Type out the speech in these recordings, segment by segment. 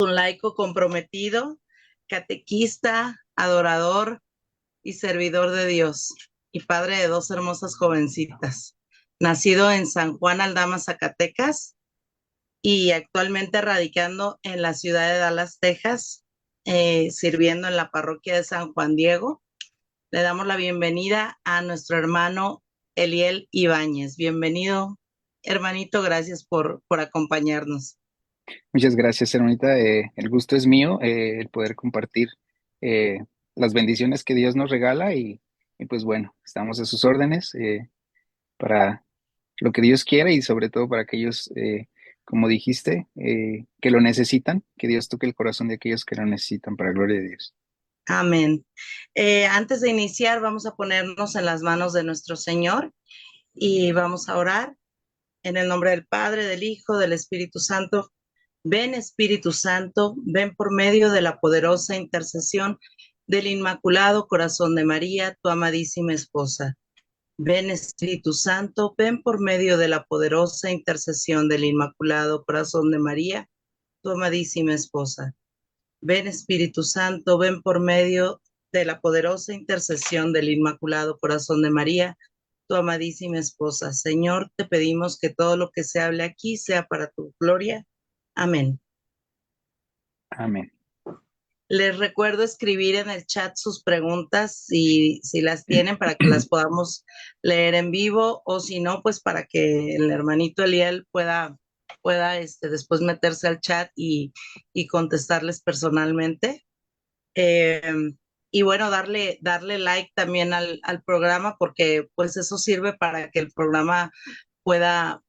Un laico comprometido, catequista, adorador y servidor de Dios, y padre de dos hermosas jovencitas. Nacido en San Juan Aldama, Zacatecas, y actualmente radicando en la ciudad de Dallas, Texas, sirviendo en la parroquia de San Juan Diego. Le damos la bienvenida a nuestro hermano Eliel Ibáñez. Bienvenido, hermanito, gracias por acompañarnos. Muchas gracias, hermanita. El gusto es mío, el poder compartir eh, las bendiciones que Dios nos regala y pues bueno, estamos a sus órdenes para lo que Dios quiera y sobre todo para aquellos, como dijiste, que lo necesitan, que Dios toque el corazón de aquellos que lo necesitan para gloria de Dios. Amén. Antes de iniciar, vamos a ponernos en las manos de nuestro Señor y vamos a orar en el nombre del Padre, del Hijo, del Espíritu Santo. Ven, Espíritu Santo, ven por medio de la poderosa intercesión del Inmaculado Corazón de María, tu amadísima esposa. Ven, Espíritu Santo, ven por medio de la poderosa intercesión del Inmaculado Corazón de María, tu amadísima esposa. Ven, Espíritu Santo, ven por medio de la poderosa intercesión del Inmaculado Corazón de María, tu amadísima esposa. Señor, te pedimos que todo lo que se hable aquí sea para tu gloria. Amén. Amén. Les recuerdo escribir en el chat sus preguntas si las tienen para que las podamos leer en vivo o si no, pues para que el hermanito Eliel pueda después meterse al chat y contestarles personalmente. Eh, y bueno, darle like también al programa porque pues eso sirve para que el programa pueda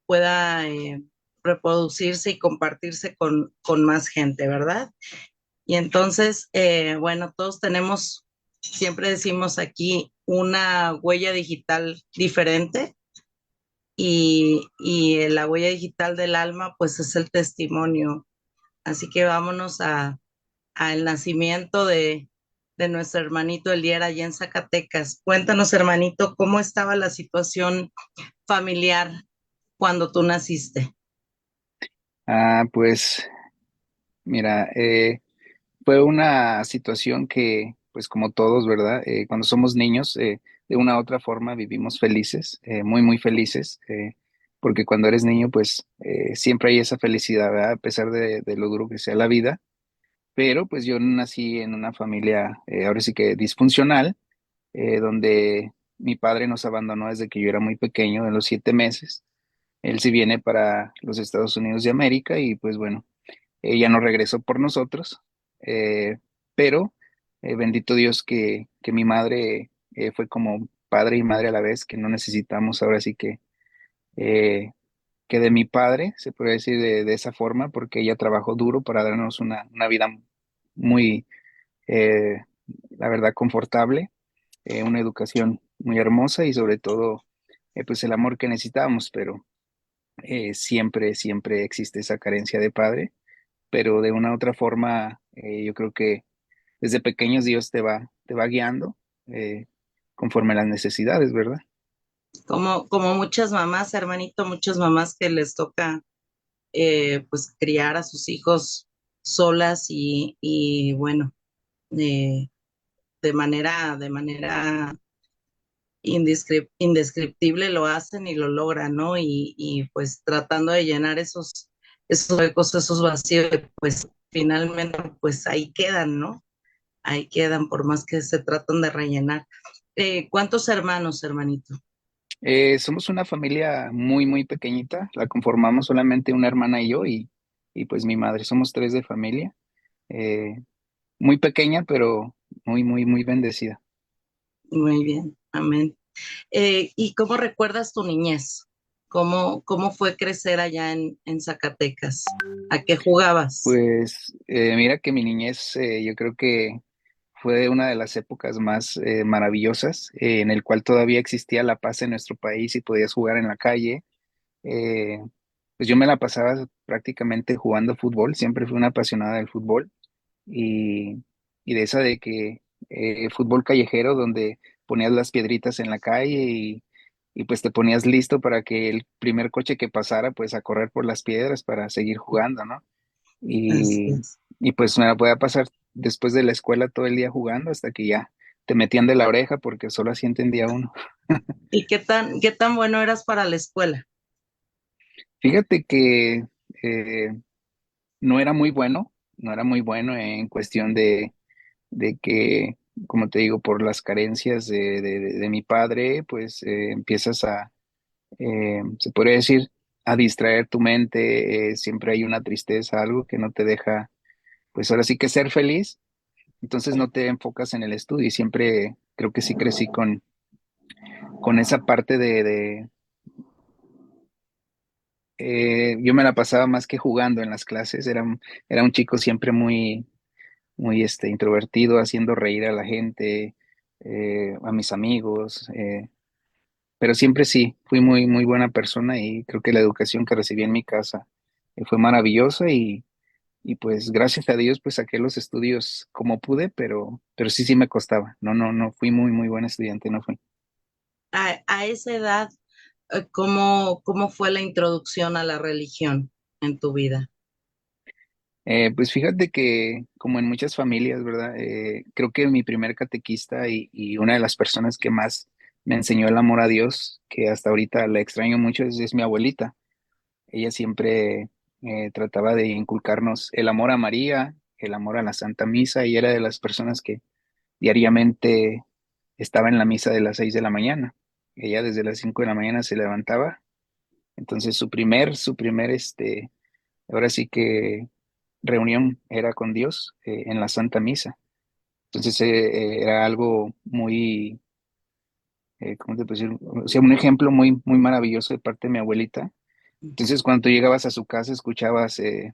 reproducirse y compartirse con más gente, ¿verdad? Y entonces, bueno, todos tenemos, siempre decimos aquí, una huella digital diferente y la huella digital del alma pues es el testimonio. Así que vámonos al nacimiento de nuestro hermanito Elier allá en Zacatecas. Cuéntanos, hermanito, cómo estaba la situación familiar cuando tú naciste. Pues mira, fue una situación que, pues como todos, ¿verdad? Cuando somos niños, de una u otra forma vivimos felices, muy, muy felices, porque cuando eres niño, pues siempre hay esa felicidad, ¿verdad? A pesar de lo duro que sea la vida. Pero pues yo nací en una familia, ahora sí que disfuncional, donde mi padre nos abandonó desde que yo era muy pequeño, de los 7 meses. Él sí viene para los Estados Unidos de América y pues bueno, ella no regresó por nosotros, eh, pero bendito Dios que mi madre fue como padre y madre a la vez, que no necesitamos ahora sí eh, que de mi padre, se puede decir de esa forma, porque ella trabajó duro para darnos una vida muy, eh, la verdad, confortable, una educación muy hermosa y sobre todo, pues el amor que necesitábamos, pero siempre, siempre existe esa carencia de padre, pero de una u otra forma, yo creo que desde pequeños Dios te va guiando conforme a las necesidades, ¿verdad? Como muchas mamás, hermanito, muchas mamás que les toca pues criar a sus hijos solas y bueno, eh, de manera indescriptible lo hacen y lo logran, ¿no? Y pues tratando de llenar esos huecos, esos vacíos, pues finalmente pues ahí quedan, ¿no? Ahí quedan por más que se tratan de rellenar. ¿Cuántos hermanos, hermanito? Somos una familia muy, muy pequeñita, la conformamos solamente una hermana y yo y pues mi madre, somos tres de familia, eh, muy pequeña, pero muy, muy, muy bendecida. Muy bien, amén. ¿Y cómo recuerdas tu niñez? ¿Cómo fue crecer allá en Zacatecas? ¿A qué jugabas? Pues mira que mi niñez yo creo que fue una de las épocas más maravillosas en el cual todavía existía la paz en nuestro país y podías jugar en la calle. Eh, pues yo me la pasaba prácticamente jugando fútbol, siempre fui una apasionada del fútbol y, y de esa de que fútbol callejero donde ponías las piedritas en la calle y pues te ponías listo para que el primer coche que pasara pues a correr por las piedras para seguir jugando, ¿no? Así Y, es. y pues me la podía pasar después de la escuela todo el día jugando hasta que ya te metían de la oreja porque solo así entendía uno. ¿Y qué tan bueno eras para la escuela? Fíjate que eh, no era muy bueno, no era muy bueno en cuestión de que, como te digo, por las carencias de mi padre, pues empiezas a, se podría decir, a distraer tu mente, siempre hay una tristeza, algo que no te deja, pues ahora sí que ser feliz, entonces no te enfocas en el estudio y siempre creo que sí crecí con esa parte yo me la pasaba más que jugando en las clases, era un chico siempre muy introvertido, haciendo reír a la gente, a mis amigos, pero siempre sí, fui muy buena persona y creo que la educación que recibí en mi casa fue maravillosa y pues gracias a Dios pues saqué los estudios como pude, pero sí me costaba. No fui muy buen estudiante, no fui. A esa edad, cómo fue la introducción a la religión en tu vida? Pues fíjate que como en muchas familias, ¿verdad? Creo que mi primer catequista y una de las personas que más me enseñó el amor a Dios, que hasta ahorita la extraño mucho, es mi abuelita. Ella siempre trataba de inculcarnos el amor a María, el amor a la Santa Misa, y era de las personas que diariamente estaba en la misa de las 6 de la mañana. Ella desde las 5 de la mañana se levantaba. Entonces ahora sí que reunión era con Dios en la Santa Misa. Entonces era algo muy, ¿cómo te puedo decir? O sea, un ejemplo muy maravilloso de parte de mi abuelita. Entonces cuando tú llegabas a su casa escuchabas el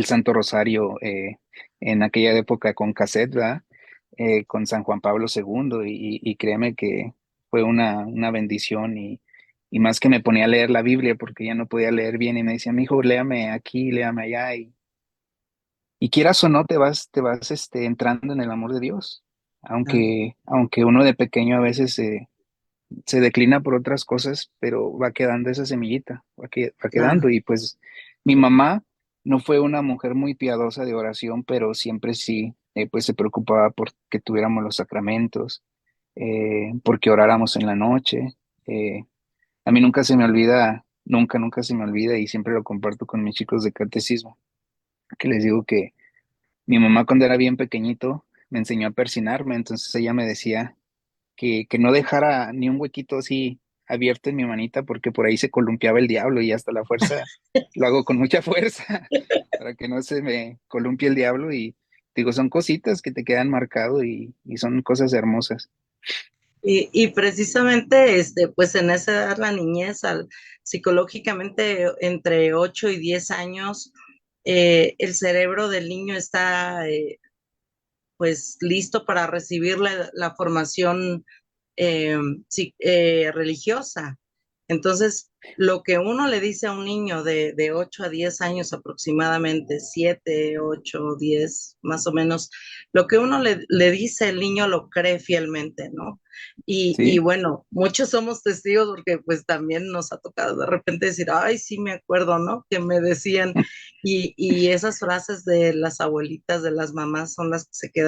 Santo Rosario en aquella época con cassette, ¿verdad? Con San Juan Pablo II y créeme que fue una bendición y más que me ponía a leer la Biblia porque ya no podía leer bien y me decía, mi hijo, léame aquí, léame allá y quieras o no te vas entrando en el amor de Dios, Ah, aunque uno de pequeño a veces se declina por otras cosas, pero va quedando esa semillita, va quedando. claro. Y pues mi mamá no fue una mujer muy piadosa de oración, pero siempre sí, pues se preocupaba por que tuviéramos los sacramentos, porque oráramos en la noche. A mí nunca se me olvida, nunca se me olvida y siempre lo comparto con mis chicos de catecismo, que les digo que mi mamá cuando era bien pequeñito me enseñó a persinarme, entonces ella me decía que no dejara ni un huequito así abierto en mi manita porque por ahí se columpiaba el diablo y hasta la fuerza, lo hago con mucha fuerza para que no se me columpie el diablo y digo, son cositas que te quedan marcado y son cosas hermosas. Y precisamente, pues en esa edad, la niñez, psicológicamente entre 8 y 10 años, el cerebro del niño está pues listo para recibir la formación religiosa. Entonces, lo que uno le dice a un niño de 8 a 10 años aproximadamente, 7 8 10 más o menos, lo que uno le dice, el niño lo cree fielmente, ¿no? Y ¿Sí? bueno, muchos somos testigos porque pues también nos ha tocado de repente decir, ay, sí me acuerdo, ¿no? Que me decían, y esas frases de las abuelitas, de las mamás, son las que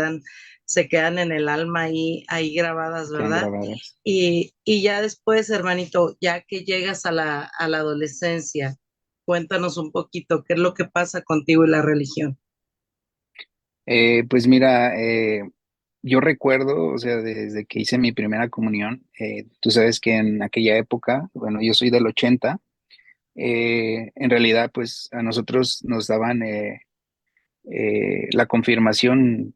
se quedan en el alma ahí grabadas, Quedan ¿verdad? grabadas. Y ya después, hermanito, ya que llegas a a la adolescencia, cuéntanos un poquito qué es lo que pasa contigo y la religión. Pues mira, yo recuerdo, o sea, desde que hice mi primera comunión, tú sabes que en aquella época, bueno, yo soy del 80, en realidad pues a nosotros nos daban la confirmación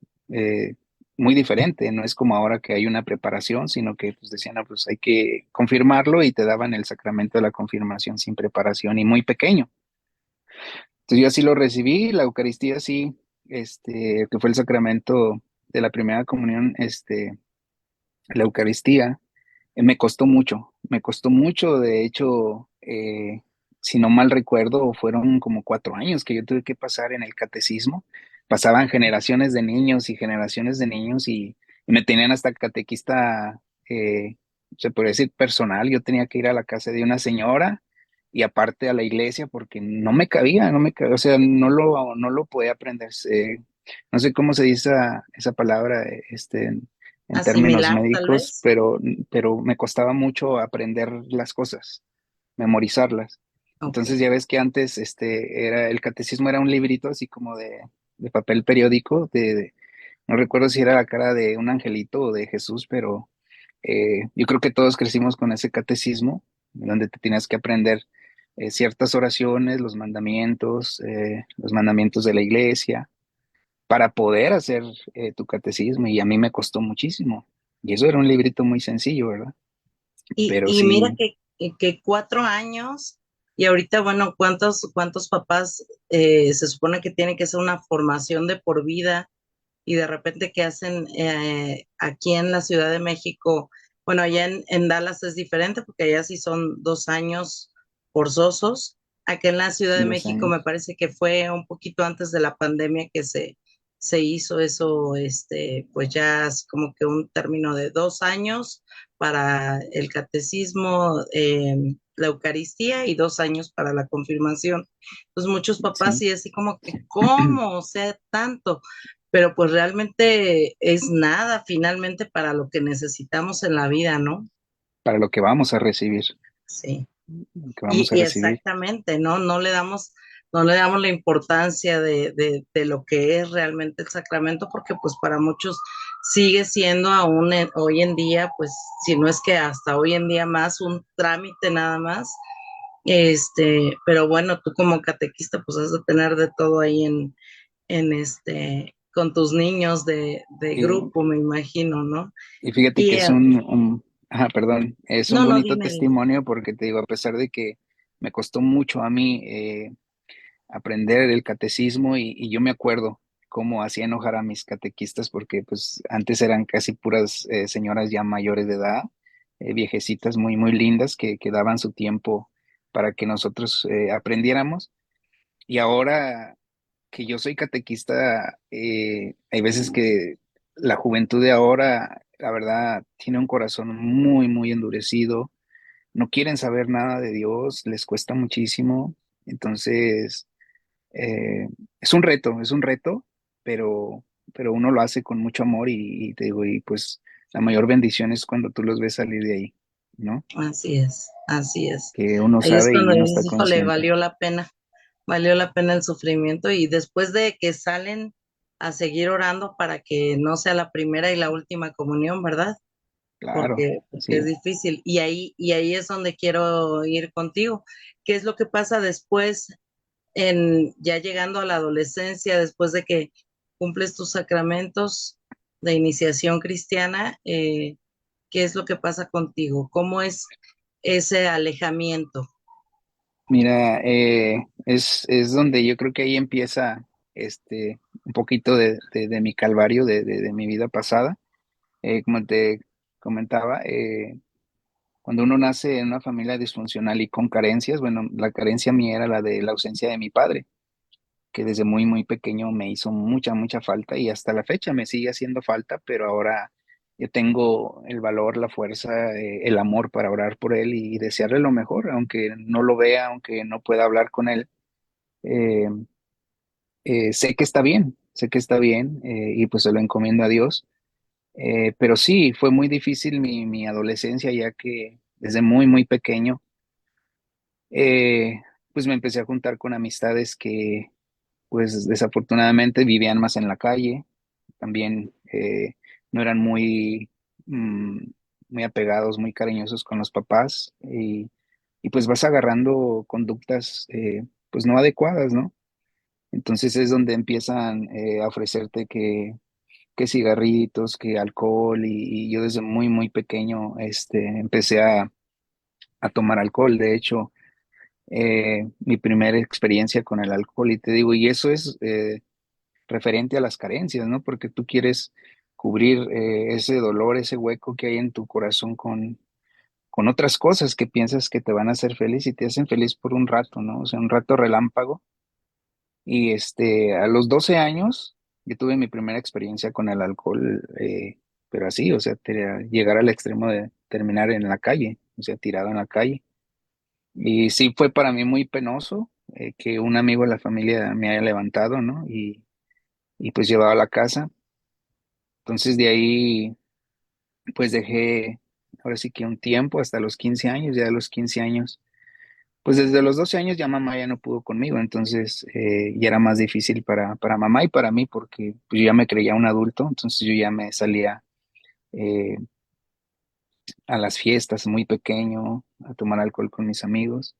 muy diferente, no es como ahora que hay una preparación, sino que pues decían, "Ah, pues hay que confirmarlo y te daban el sacramento de la confirmación sin preparación y muy pequeño. Entonces yo así lo recibí, la Eucaristía sí, que fue el sacramento de la primera comunión, la Eucaristía, me costó mucho, de hecho, si no mal recuerdo, fueron como 4 años que yo tuve que pasar en el catecismo, pasaban generaciones de niños y generaciones de niños y me tenían hasta catequista, se puede decir personal, yo tenía que ir a la casa de una señora y aparte a la iglesia porque no me cabía, o sea, no lo podía aprender. No sé cómo se dice esa palabra, en términos Asimilar, tal médicos, vez. pero me costaba mucho aprender las cosas, memorizarlas. Ok. Entonces ya ves que antes, el catecismo era un librito así como de papel periódico, no recuerdo si era la cara de un angelito o de Jesús, pero yo creo que todos crecimos con ese catecismo, donde te tienes que aprender ciertas oraciones, los mandamientos de la iglesia, para poder hacer tu catecismo, y a mí me costó muchísimo. Y eso era un librito muy sencillo, ¿verdad? Pero Y mira sí, que 4 años, y ahorita, bueno, ¿cuántos papás se supone que tiene que ser una formación de por vida? Y de repente que hacen aquí en la Ciudad de México, bueno, allá en Dallas es diferente porque allá sí son 2 años forzosos. Aquí en la Ciudad de dos México me años. parece que fue un poquito antes de la pandemia que se hizo eso, pues ya así como que un término de 2 años para el catecismo, la Eucaristía y 2 años para la confirmación. Pues muchos papás Sí, sí así como que, ¿cómo? O sea, tanto, pero pues realmente es nada finalmente para lo que necesitamos en la vida, ¿no? para lo que vamos a recibir, Sí. lo que vamos a Y recibir. exactamente, ¿no? No le damos la importancia de lo que es realmente el sacramento, porque pues para muchos sigue siendo aún hoy en día, pues si no es que hasta hoy en día más un trámite nada más. Pero bueno, tú como catequista pues has de tener de todo ahí con tus niños de Y, grupo, me imagino, ¿no? y fíjate que Y es ajá, perdón, es un no, no, bonito dime, dime. testimonio porque te digo, a pesar de que me costó mucho a mí aprender el catecismo y yo me acuerdo cómo hacía enojar a mis catequistas porque pues antes eran casi puras señoras ya mayores de edad, viejecitas muy, muy lindas que daban su tiempo para que nosotros aprendiéramos. Y ahora que yo soy catequista, hay veces que la juventud de ahora, la verdad, tiene un corazón muy, muy endurecido, no quieren saber nada de Dios, les cuesta muchísimo. Entonces, eh, es un reto, pero, pero uno lo hace con mucho amor y te digo, y pues la mayor bendición es cuando tú los ves salir de ahí, ¿no? Así es, así es. Que uno Ahí es sabe y cuando uno está dices, híjole, consciente. valió la pena el sufrimiento y después de que salen a seguir orando para que no sea la primera y la última comunión, ¿verdad? Claro, Porque es sí. difícil. Y ahí es donde quiero ir contigo. ¿Qué es lo que pasa después, ya llegando a la adolescencia, después de que cumples tus sacramentos de iniciación cristiana? ¿Qué es lo que pasa contigo? ¿Cómo es ese alejamiento? Mira, es donde yo creo que ahí empieza un poquito de mi calvario, de mi vida pasada. Como te comentaba, cuando uno nace en una familia disfuncional y con carencias, bueno, la carencia mía era la de la ausencia de mi padre, que desde muy, muy pequeño me hizo mucha, mucha falta y hasta la fecha me sigue haciendo falta, pero ahora yo tengo el valor, la fuerza, el amor para orar por él y desearle lo mejor, aunque no lo vea, aunque no pueda hablar con él. Eh, sé que está bien y pues se lo encomiendo a Dios. Pero sí, fue muy difícil mi adolescencia ya que desde muy, muy pequeño pues me empecé a juntar con amistades que pues desafortunadamente vivían más en la calle, también no eran mm, muy apegados, muy cariñosos con los papás y pues vas agarrando conductas pues no adecuadas, ¿no? Entonces es donde empiezan a ofrecerte que cigarritos, que alcohol y yo desde muy, muy pequeño empecé a tomar alcohol. De hecho, mi primera experiencia con el alcohol y te digo, y eso es referente a las carencias, ¿no? Porque tú quieres cubrir ese dolor, ese hueco que hay en tu corazón con otras cosas que piensas que te van a hacer feliz y te hacen feliz por un rato, ¿no? O sea, un rato relámpago. Y a los 12 años, yo tuve mi primera experiencia con el alcohol, pero así, o sea, llegar al extremo de terminar en la calle, o sea, tirado en la calle. Y sí fue para mí muy penoso que un amigo de la familia me haya levantado, ¿no? Y pues llevado a la casa. Entonces de ahí pues dejé, ahora sí que un tiempo, hasta los 15 años, ya de los 15 años. Pues desde los 12 años ya mamá ya no pudo conmigo, entonces ya era más difícil para mamá y para mí porque pues, yo ya me creía un adulto, entonces yo ya me salía eh, a las fiestas muy pequeño, a tomar alcohol con mis amigos,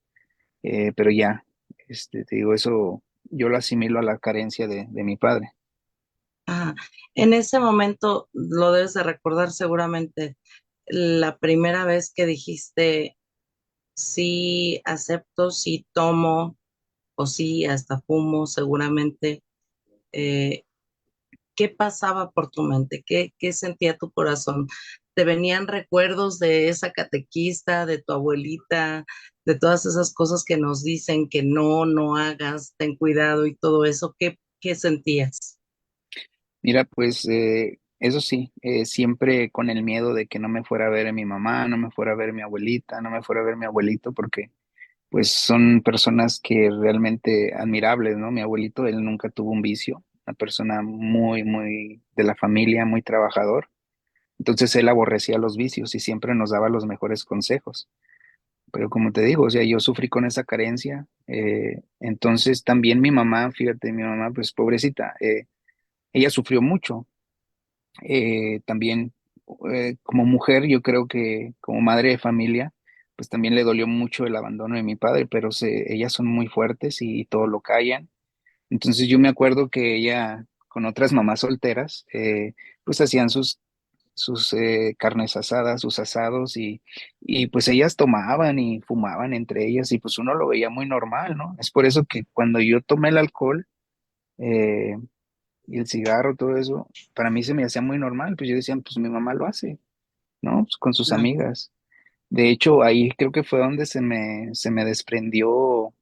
pero ya, te digo, eso yo lo asimilo a la carencia de mi padre. Ah, en ese momento lo debes de recordar seguramente, la primera vez que dijiste, sí acepto, sí tomo o sí hasta fumo, seguramente. eh, ¿Qué pasaba por tu mente? ¿Qué sentía tu corazón? ¿Te venían recuerdos de esa catequista, de tu abuelita, de todas esas cosas que nos dicen que no, no hagas, ten cuidado y todo eso? ¿Qué sentías? Mira, pues eso sí, siempre con el miedo de que no me fuera a ver mi mamá, no me fuera a ver mi abuelita, no me fuera a ver mi abuelito, porque pues son personas que realmente admirables, ¿no? Mi abuelito, él nunca tuvo un vicio, una persona muy, muy de la familia, muy trabajador. Entonces él aborrecía los vicios y siempre nos daba los mejores consejos. Pero como te digo, o sea, yo sufrí con esa carencia. Entonces también mi mamá, fíjate, mi mamá, pues pobrecita, ella sufrió mucho. También como mujer, yo creo que como madre de familia, pues también le dolió mucho el abandono de mi padre, pero ellas son muy fuertes y todo lo callan. Entonces yo me acuerdo que ella con otras mamás solteras, pues hacían sus carnes asadas, sus asados y pues ellas tomaban y fumaban entre ellas y pues uno lo veía muy normal, ¿no? Es por eso que cuando yo tomé el alcohol, eh, y el cigarro, todo eso, para mí se me hacía muy normal, pues yo decía, pues mi mamá lo hace, ¿no? Pues con sus Ah, amigas. De hecho, ahí creo que fue donde se me desprendió,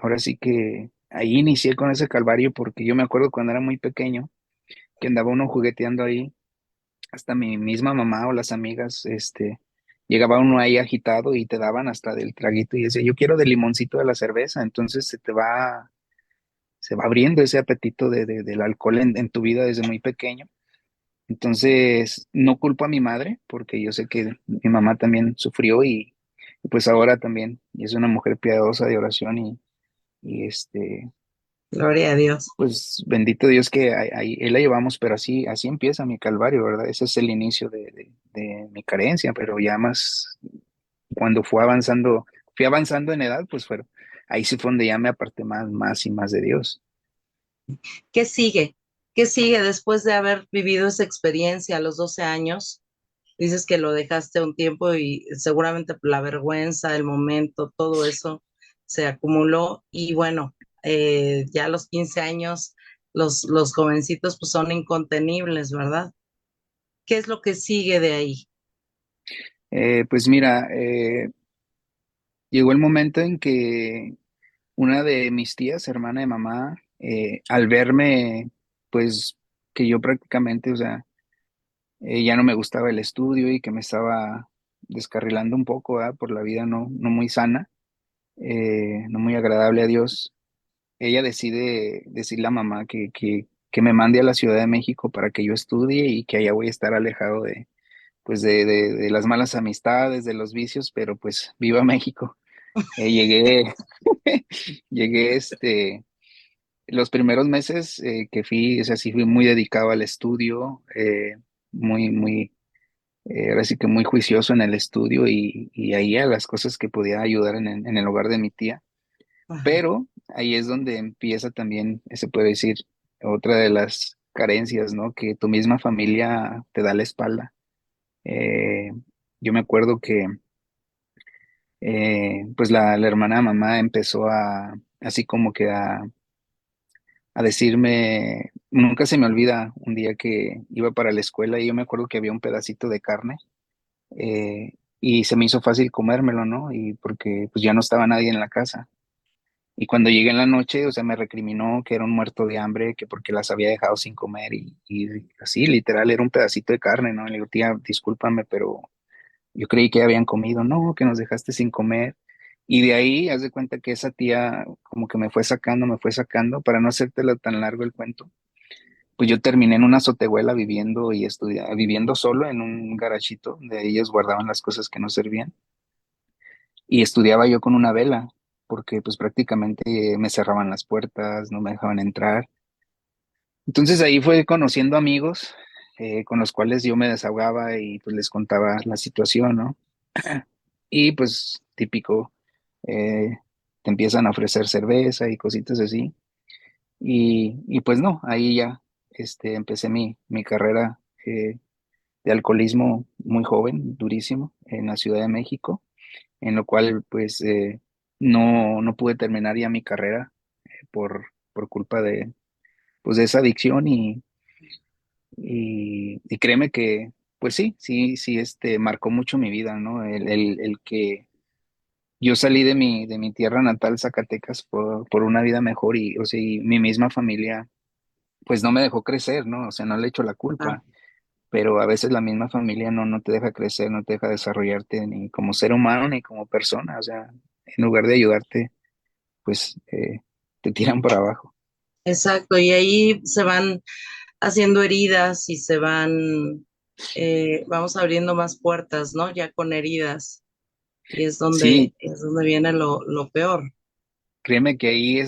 ahora sí que ahí inicié con ese calvario, porque yo me acuerdo cuando era muy pequeño, que andaba uno jugueteando ahí, hasta mi misma mamá o las amigas, llegaba uno ahí agitado y te daban hasta del traguito y decía, yo quiero del limoncito de la cerveza, entonces se va abriendo ese apetito del alcohol en tu vida desde muy pequeño. Entonces, no culpo a mi madre, porque yo sé que mi mamá también sufrió y pues ahora también, y es una mujer piadosa de oración y gloria a Dios. pues bendito Dios que ahí la llevamos, pero así empieza mi calvario, ¿verdad? Ese es el inicio de mi carencia, pero ya más cuando fui avanzando en edad, pues ahí sí fue donde ya me aparté más y más de Dios. ¿Qué sigue? ¿Qué sigue después de haber vivido esa experiencia a los 12 años? Dices que lo dejaste un tiempo y seguramente la vergüenza, el momento, todo eso se acumuló y bueno, ya a los 15 años los jovencitos pues son incontenibles, ¿verdad? ¿Qué es lo que sigue de ahí? Pues mira, llegó el momento en que una de mis tías, hermana de mamá, al verme, pues que yo prácticamente, o sea, ya no me gustaba el estudio y que me estaba descarrilando un poco, ¿verdad? Por la vida no muy sana, no muy agradable a Dios, ella decide decirle a mamá que me mande a la Ciudad de México para que yo estudie y que allá voy a estar alejado pues de las malas amistades, de los vicios, pero pues viva México. Llegué, llegué los primeros meses que fui, o sea, sí fui muy dedicado al estudio, muy, ahora sí que muy juicioso en el estudio y ahí a las cosas que podía ayudar en el hogar de mi tía. Ajá. Pero ahí es donde empieza también, se puede decir, otra de las carencias, ¿no? Que tu misma familia te da la espalda. Eh, yo me acuerdo que, pues la hermana de mamá empezó así como que a decirme, nunca se me olvida un día que iba para la escuela y yo me acuerdo que había un pedacito de carne y se me hizo fácil comérmelo, ¿no? Y porque pues ya no estaba nadie en la casa. Y cuando llegué en la noche, o sea, me recriminó que era un muerto de hambre, que porque las había dejado sin comer y así, literal, era un pedacito de carne, ¿no? Le digo, tía, discúlpame, pero yo creí que habían comido, no, que nos dejaste sin comer. Y de ahí, haz de cuenta que esa tía como que me fue sacando, para no hacértelo tan largo el cuento. Pues yo terminé en una azotehuela viviendo y viviendo solo en un garachito donde ellos guardaban las cosas que no servían. Y estudiaba yo con una vela, porque pues prácticamente me cerraban las puertas, no me dejaban entrar. Entonces ahí fue conociendo amigos con los cuales yo me desahogaba y pues les contaba la situación, ¿no? Y pues típico, eh, te empiezan a ofrecer cerveza y cositas así. Y pues no, ahí ya empecé mi carrera de alcoholismo muy joven, durísimo, en la Ciudad de México, en lo cual pues no pude terminar ya mi carrera por culpa pues, de esa adicción y créeme que pues sí, marcó mucho mi vida, ¿no? El que yo salí de mi tierra natal, Zacatecas, por una vida mejor y, o sea, y mi misma familia pues no me dejó crecer, ¿no? O sea, no le echo la Ah, culpa, pero a veces la misma familia no te deja crecer, no te deja desarrollarte ni como ser humano ni como persona, o sea, en lugar de ayudarte, pues te tiran para abajo. exacto, y ahí se van haciendo heridas y se van, vamos abriendo más puertas, ¿no? Ya con heridas, y Sí, es donde viene lo peor. créeme que ahí,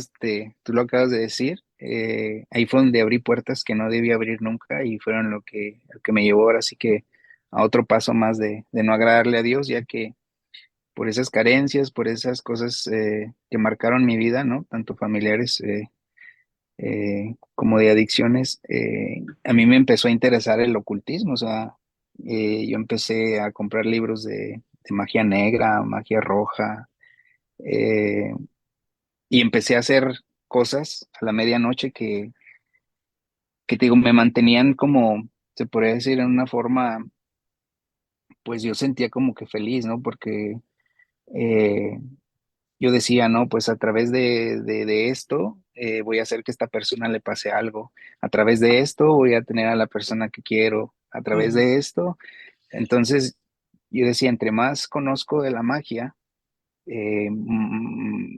tú lo acabas de decir, ahí fue donde abrí puertas que no debía abrir nunca y fueron lo que me llevó ahora sí que a otro paso más de no agradarle a Dios, ya que por esas carencias, por esas cosas que marcaron mi vida, ¿no? Tanto familiares como de adicciones, a mí me empezó a interesar el ocultismo, o sea, yo empecé a comprar libros de magia negra, magia roja, eh, y empecé a hacer cosas a la medianoche que te digo, me mantenían como, se podría decir, en una forma, pues yo sentía como que feliz, ¿no? Porque eh, yo decía, no, pues a través de esto voy a hacer que esta persona le pase algo. A través de esto voy a tener a la persona que quiero. A través Ujú. de esto. Entonces, yo decía, entre más conozco de la magia,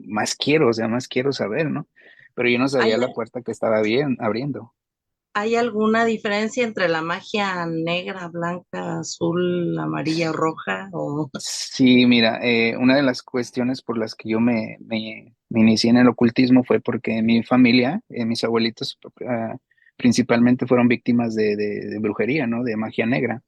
más quiero, o sea, más quiero saber, ¿no? Pero yo no ¿Hay, sabía la puerta que estaba bien abriendo. hay alguna diferencia entre la magia negra, blanca, azul, amarilla o roja? O... Sí, mira, una de las cuestiones por las que yo me inicié en el ocultismo fue porque mi familia, mis abuelitos, principalmente fueron víctimas de brujería, ¿no? De magia negra.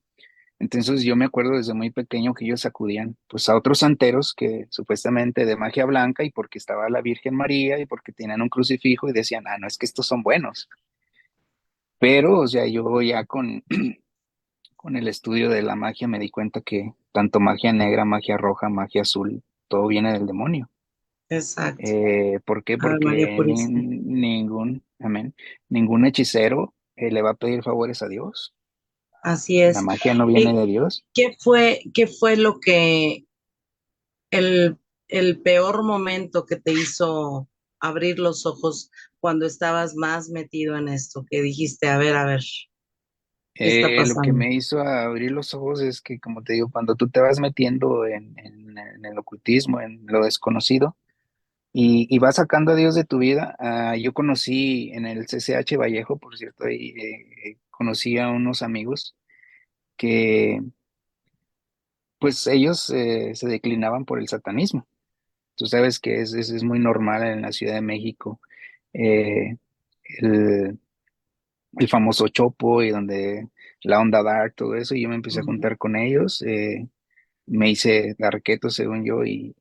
Entonces yo me acuerdo desde muy pequeño que ellos acudían pues a otros santeros que supuestamente de magia blanca y porque estaba la Virgen María y porque tenían un crucifijo y decían, ah, no, es que estos son buenos. Pero, o sea, yo ya con el estudio de la magia me di cuenta que tanto magia negra, magia roja, magia azul, todo viene del demonio. Exacto. ¿Por qué? Ave María Porque Purísima. amén, ningún hechicero le va a pedir favores a Dios. Así La es. magia no viene Eh, de Dios. qué fue lo que el, el peor momento que te hizo abrir los ojos cuando estabas más metido en esto? Que dijiste, a ver, ¿qué está Lo que pasando? me hizo abrir los ojos es que, como te digo, cuando tú te vas metiendo en el ocultismo, en lo desconocido, y vas sacando a Dios de tu vida, yo conocí en el CCH Vallejo, por cierto, ahí conocí a unos amigos que, pues, ellos se declinaban por el satanismo. Tú sabes que es muy normal en la Ciudad de México, eh, el, el famoso Chopo y donde la onda dark, todo eso, y yo me empecé a Ujú. juntar con ellos, me hice darqueto según yo, y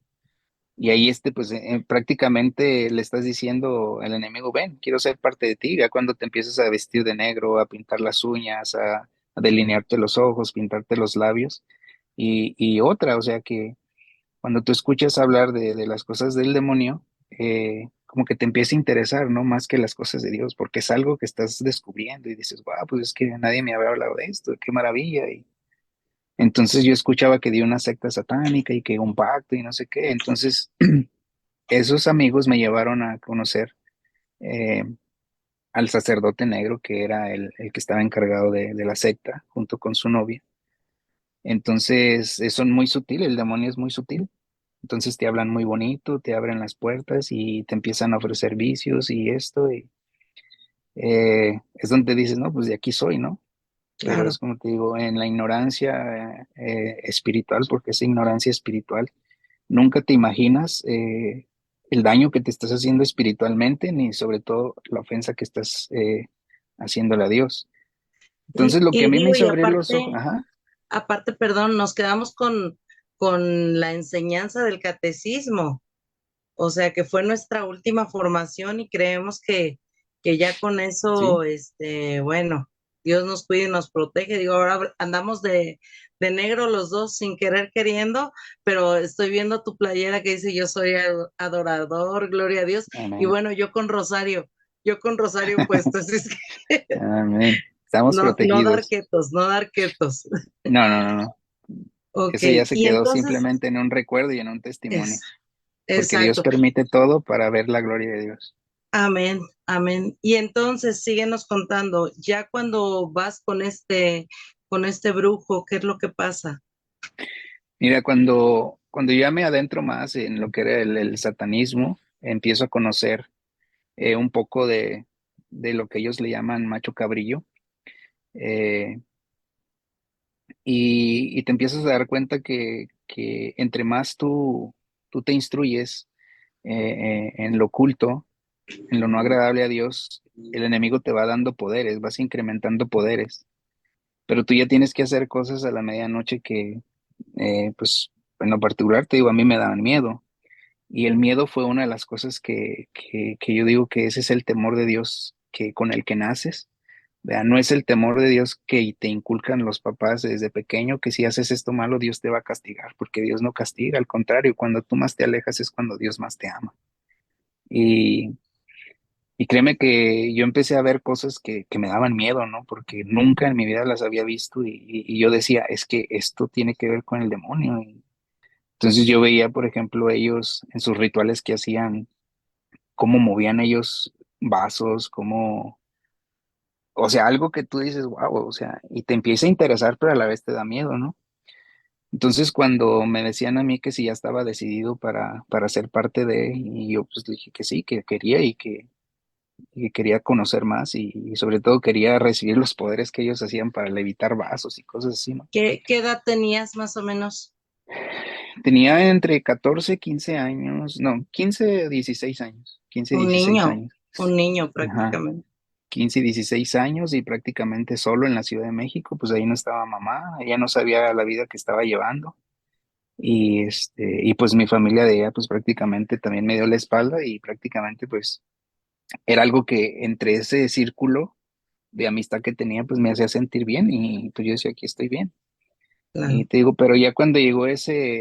ahí pues prácticamente le estás diciendo al enemigo, ven, quiero ser parte de ti, ya cuando te empiezas a vestir de negro, a pintar las uñas, a delinearte los ojos, pintarte los labios, y otra, o sea que cuando tú escuchas hablar de las cosas del demonio, como que te empieza a interesar, ¿no? Más que las cosas de Dios, porque es algo que estás descubriendo y dices, wow, pues es que nadie me había hablado de esto, qué maravilla. Y entonces yo escuchaba que dio una secta satánica y que un pacto y no sé qué. Entonces esos amigos me llevaron a conocer eh, al sacerdote negro, que era el que estaba encargado de la secta, junto con su novia. Entonces, son muy sutil, el demonio es muy sutil. Entonces te hablan muy bonito, te abren las puertas y te empiezan a ofrecer vicios y esto, y es donde dices, no, pues de aquí soy, ¿no? Pero claro. es como te digo, en la ignorancia espiritual, porque es ignorancia espiritual, nunca te imaginas el daño que te estás haciendo espiritualmente, ni sobre todo la ofensa que estás haciéndole a Dios. Entonces, lo que a Y mí me digo, y hizo abrir los ojos, aparte, ajá, aparte, perdón, nos quedamos con la enseñanza del catecismo. O sea, que fue nuestra última formación y creemos que ya con sí, eso, bueno, Dios nos cuida y nos protege. Digo, ahora andamos de negro los dos sin querer queriendo, pero estoy viendo tu playera que dice yo soy adorador, gloria a Dios. Y amén, bueno, yo con Rosario puesto, así es que amén. Estamos no, no dar protegidos. quietos, no dar quietos. No, no, no, no. Ok, Eso ya se y quedó entonces, simplemente en un recuerdo y en un testimonio, es, porque Dios exacto. permite todo para ver la gloria de Dios. Amén, amén. Y entonces síguenos contando, ya cuando vas con este brujo, ¿qué es lo que pasa? Mira, cuando ya me adentro más en lo que era el satanismo, empiezo a conocer un poco de lo que ellos le llaman macho cabrillo, eh, y te empiezas a dar cuenta que entre más tú te instruyes en lo oculto, en lo no agradable a Dios, el enemigo te va dando poderes, vas incrementando poderes, pero tú ya tienes que hacer cosas a la medianoche que, pues, en lo particular, te digo, a mí me daban miedo. Y el miedo fue una de las cosas que yo digo que ese es el temor de Dios que con el que naces. Vea, no es el temor de Dios que te inculcan los papás desde pequeño, que si haces esto malo, Dios te va a castigar, porque Dios no castiga, al contrario, cuando tú más te alejas es cuando Dios más te ama. Y, y créeme que yo empecé a ver cosas que me daban miedo, ¿no? Porque nunca en mi vida las había visto y yo decía, es que esto tiene que ver con el demonio. Y entonces yo veía, por ejemplo, ellos en sus rituales que hacían, cómo movían ellos vasos, cómo, o sea, algo que tú dices, wow, o sea, y te empieza a interesar, pero a la vez te da miedo, ¿no? Entonces, cuando me decían a mí que si ya estaba decidido para ser parte de, y yo pues dije que sí, que quería y que quería conocer más y sobre todo quería recibir los poderes que ellos hacían para levitar vasos y cosas así, ¿no? ¿Qué edad tenías más o menos? Tenía entre 14 15 años, no, 15 16 años, 15 16 años. Un niño Ajá. prácticamente. 15 y 16 años y prácticamente solo en la Ciudad de México, pues ahí no estaba mamá, ella no sabía la vida que estaba llevando y pues mi familia de ella pues prácticamente también me dio la espalda y prácticamente pues era algo que entre ese círculo de amistad que tenía pues me hacía sentir bien y pues yo decía aquí estoy bien. Y Claro. te digo, pero ya cuando llegó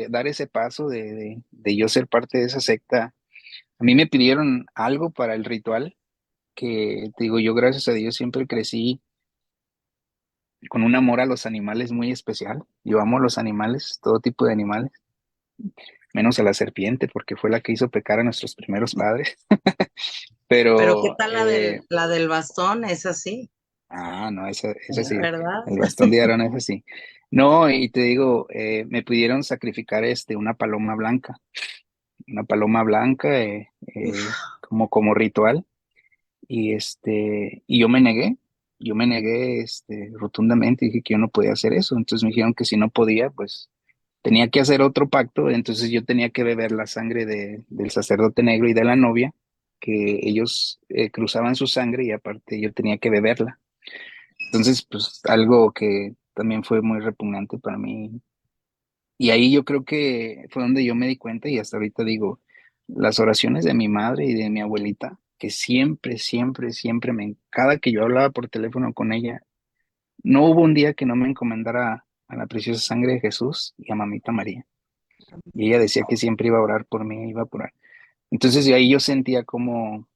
dar ese paso de yo ser parte de esa secta, a mí me pidieron algo para el ritual que te digo, yo gracias a Dios siempre crecí con un amor a los animales muy especial. Yo amo los animales, todo tipo de animales, menos a la serpiente, porque fue la que hizo pecar a nuestros primeros padres. Pero ¿qué Pero, tal la del bastón? Es así, no, esa sí, ¿verdad? el bastón de Aarón es así. No, y te digo, me pidieron sacrificar una paloma blanca como ritual, y yo me negué rotundamente, dije que yo no podía hacer eso. Entonces me dijeron que si no podía, pues tenía que hacer otro pacto, entonces yo tenía que beber la sangre del sacerdote negro y de la novia, que ellos cruzaban su sangre y aparte yo tenía que beberla. Entonces, pues algo que también fue muy repugnante para mí. Y ahí yo creo que fue donde yo me di cuenta y hasta ahorita digo, las oraciones de mi madre y de mi abuelita, que siempre, siempre, siempre cada que yo hablaba por teléfono con ella, no hubo un día que no me encomendara a la preciosa sangre de Jesús y a Mamita María. Y ella decía que siempre iba a orar por mí, iba a orar. Entonces de ahí yo sentía como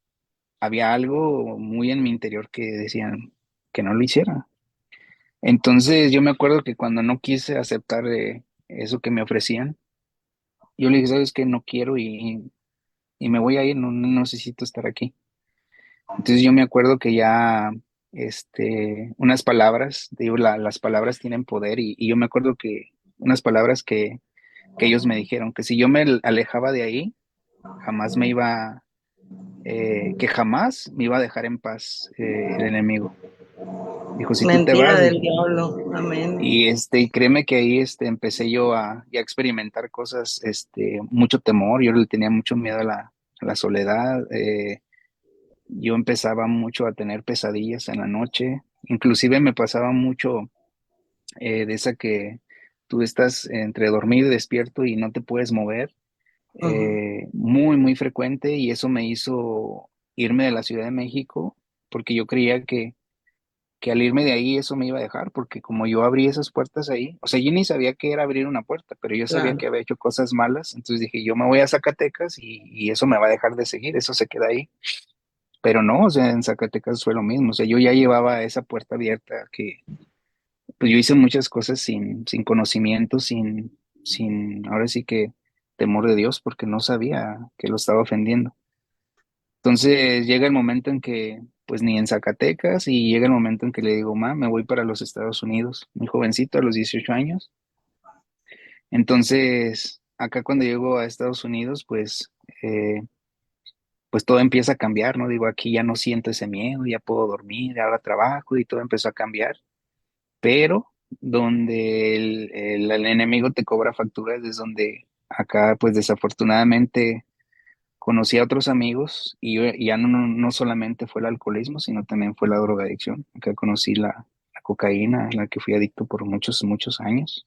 había algo muy en mi interior que decían que no lo hiciera. Entonces yo me acuerdo que cuando no quise aceptar eso que me ofrecían, yo le dije, ¿sabes qué? No quiero y me voy a ir, no necesito estar aquí. Entonces yo me acuerdo que ya, unas palabras, digo, las palabras tienen poder y yo me acuerdo que unas palabras que ellos me dijeron, que si yo me alejaba de ahí, jamás me iba, que jamás me iba a dejar en paz el enemigo. Dijo, si tú te Mentira vas, del dijo, diablo. Amén. y créeme que ahí empecé yo ya a experimentar cosas, mucho temor, yo le tenía mucho miedo a la soledad, yo empezaba mucho a tener pesadillas en la noche, inclusive me pasaba mucho de esa que tú estás entre dormido y despierto y no te puedes mover, Ujú. muy, muy frecuente, y eso me hizo irme de la Ciudad de México porque yo creía que al irme de ahí eso me iba a dejar, porque como yo abrí esas puertas ahí, o sea, yo ni sabía qué era abrir una puerta, pero yo sabía que Claro, había hecho cosas malas, entonces dije, yo me voy a Zacatecas y eso me va a dejar de seguir, eso se queda ahí. Pero no, o sea, en Zacatecas fue lo mismo, o sea, yo ya llevaba esa puerta abierta que, pues yo hice muchas cosas sin conocimiento, ahora sí que temor de Dios, porque no sabía que lo estaba ofendiendo. Entonces llega el momento en que, pues ni en Zacatecas, y llega el momento en que le digo, ma, me voy para los Estados Unidos, muy jovencito, a los 18 años. Entonces, acá cuando llego a Estados Unidos, eh, pues todo empieza a cambiar, ¿no? Digo, aquí ya no siento ese miedo, ya puedo dormir, ahora trabajo y todo empezó a cambiar. Pero donde el enemigo te cobra facturas es donde acá, pues desafortunadamente conocí a otros amigos, y ya no solamente fue el alcoholismo, sino también fue la drogadicción. Acá conocí la cocaína, a la que fui adicto por muchos, muchos años,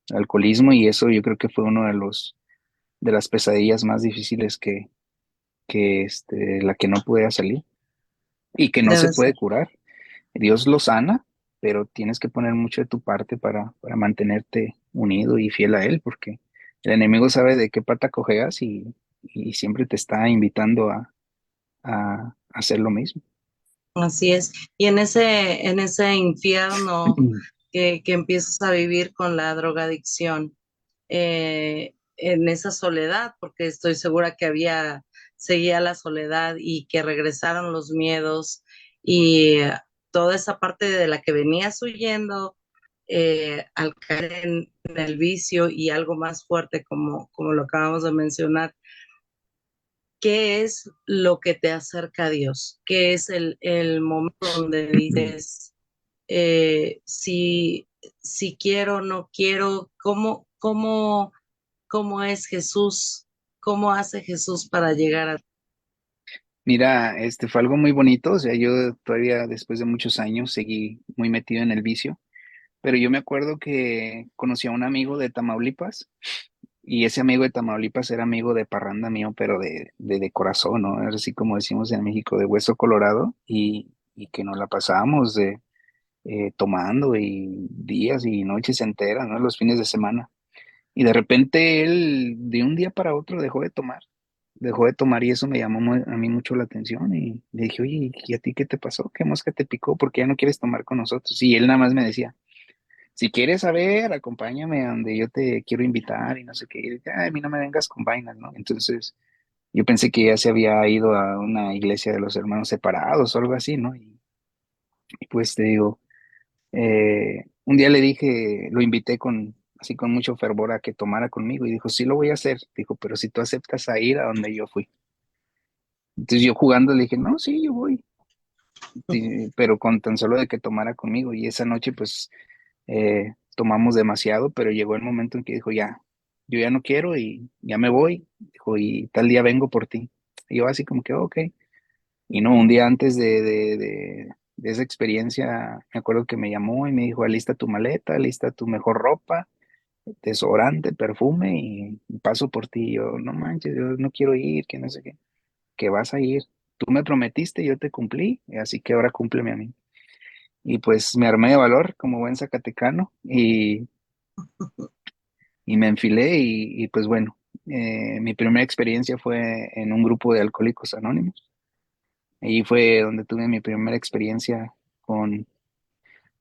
el alcoholismo, y eso yo creo que fue uno de las pesadillas más difíciles la que no pude salir y que no se debe ser. puede curar. Dios lo sana, pero tienes que poner mucho de tu parte para mantenerte unido y fiel a Él, porque el enemigo sabe de qué pata cojeas, y siempre te está invitando a hacer lo mismo. Así es. Y en ese infierno que empiezas a vivir con la drogadicción, en esa soledad, porque estoy segura que seguía la soledad y que regresaron los miedos y toda esa parte de la que venías huyendo, al caer en el vicio y algo más fuerte como lo acabamos de mencionar. ¿Qué es lo que te acerca a Dios? ¿Qué es el momento donde dices, si quiero, no quiero? ¿Cómo es Jesús? ¿Cómo hace Jesús para llegar a... Mira, fue algo muy bonito, o sea, yo todavía después de muchos años seguí muy metido en el vicio, pero yo me acuerdo que conocí a un amigo de Tamaulipas, y ese amigo de Tamaulipas era amigo de parranda mío, pero de corazón, ¿no? Era así como decimos en México, de hueso colorado, y que nos la pasábamos tomando y días y noches enteras, ¿no? Los fines de semana. Y de repente él, de un día para otro, dejó de tomar, y eso me llamó a mí mucho la atención, y le dije, oye, ¿y a ti qué te pasó? ¿Qué mosca te picó? ¿Por qué ya no quieres tomar con nosotros? Y él nada más me decía, si quieres saber, acompáñame a donde yo te quiero invitar y no sé qué. Y dije, "Ay, a mí no me vengas con vainas, ¿no?" Entonces yo pensé que ya se había ido a una iglesia de los hermanos separados o algo así, ¿no? Y pues te digo, un día le dije, lo invité así con mucho fervor a que tomara conmigo, y dijo, sí lo voy a hacer. Dijo, pero si tú aceptas a ir a donde yo fui. Entonces yo jugando le dije, no, sí, yo voy. Sí, pero con tan solo de que tomara conmigo. Y esa noche pues tomamos demasiado, pero llegó el momento en que dijo, ya, yo ya no quiero y ya me voy. Dijo, y tal día vengo por ti. Y yo así como que, ok. Y no, un día antes de esa experiencia, me acuerdo que me llamó y me dijo, alista tu maleta, alista tu mejor ropa, desodorante, perfume, y paso por ti. Y yo, no manches, yo no quiero ir, que no sé qué, que vas a ir. Tú me prometiste, yo te cumplí, así que ahora cúmpleme a mí. Y pues me armé de valor como buen zacatecano, y me enfilé, pues bueno, mi primera experiencia fue en un grupo de alcohólicos anónimos. Ahí fue donde tuve mi primera experiencia con,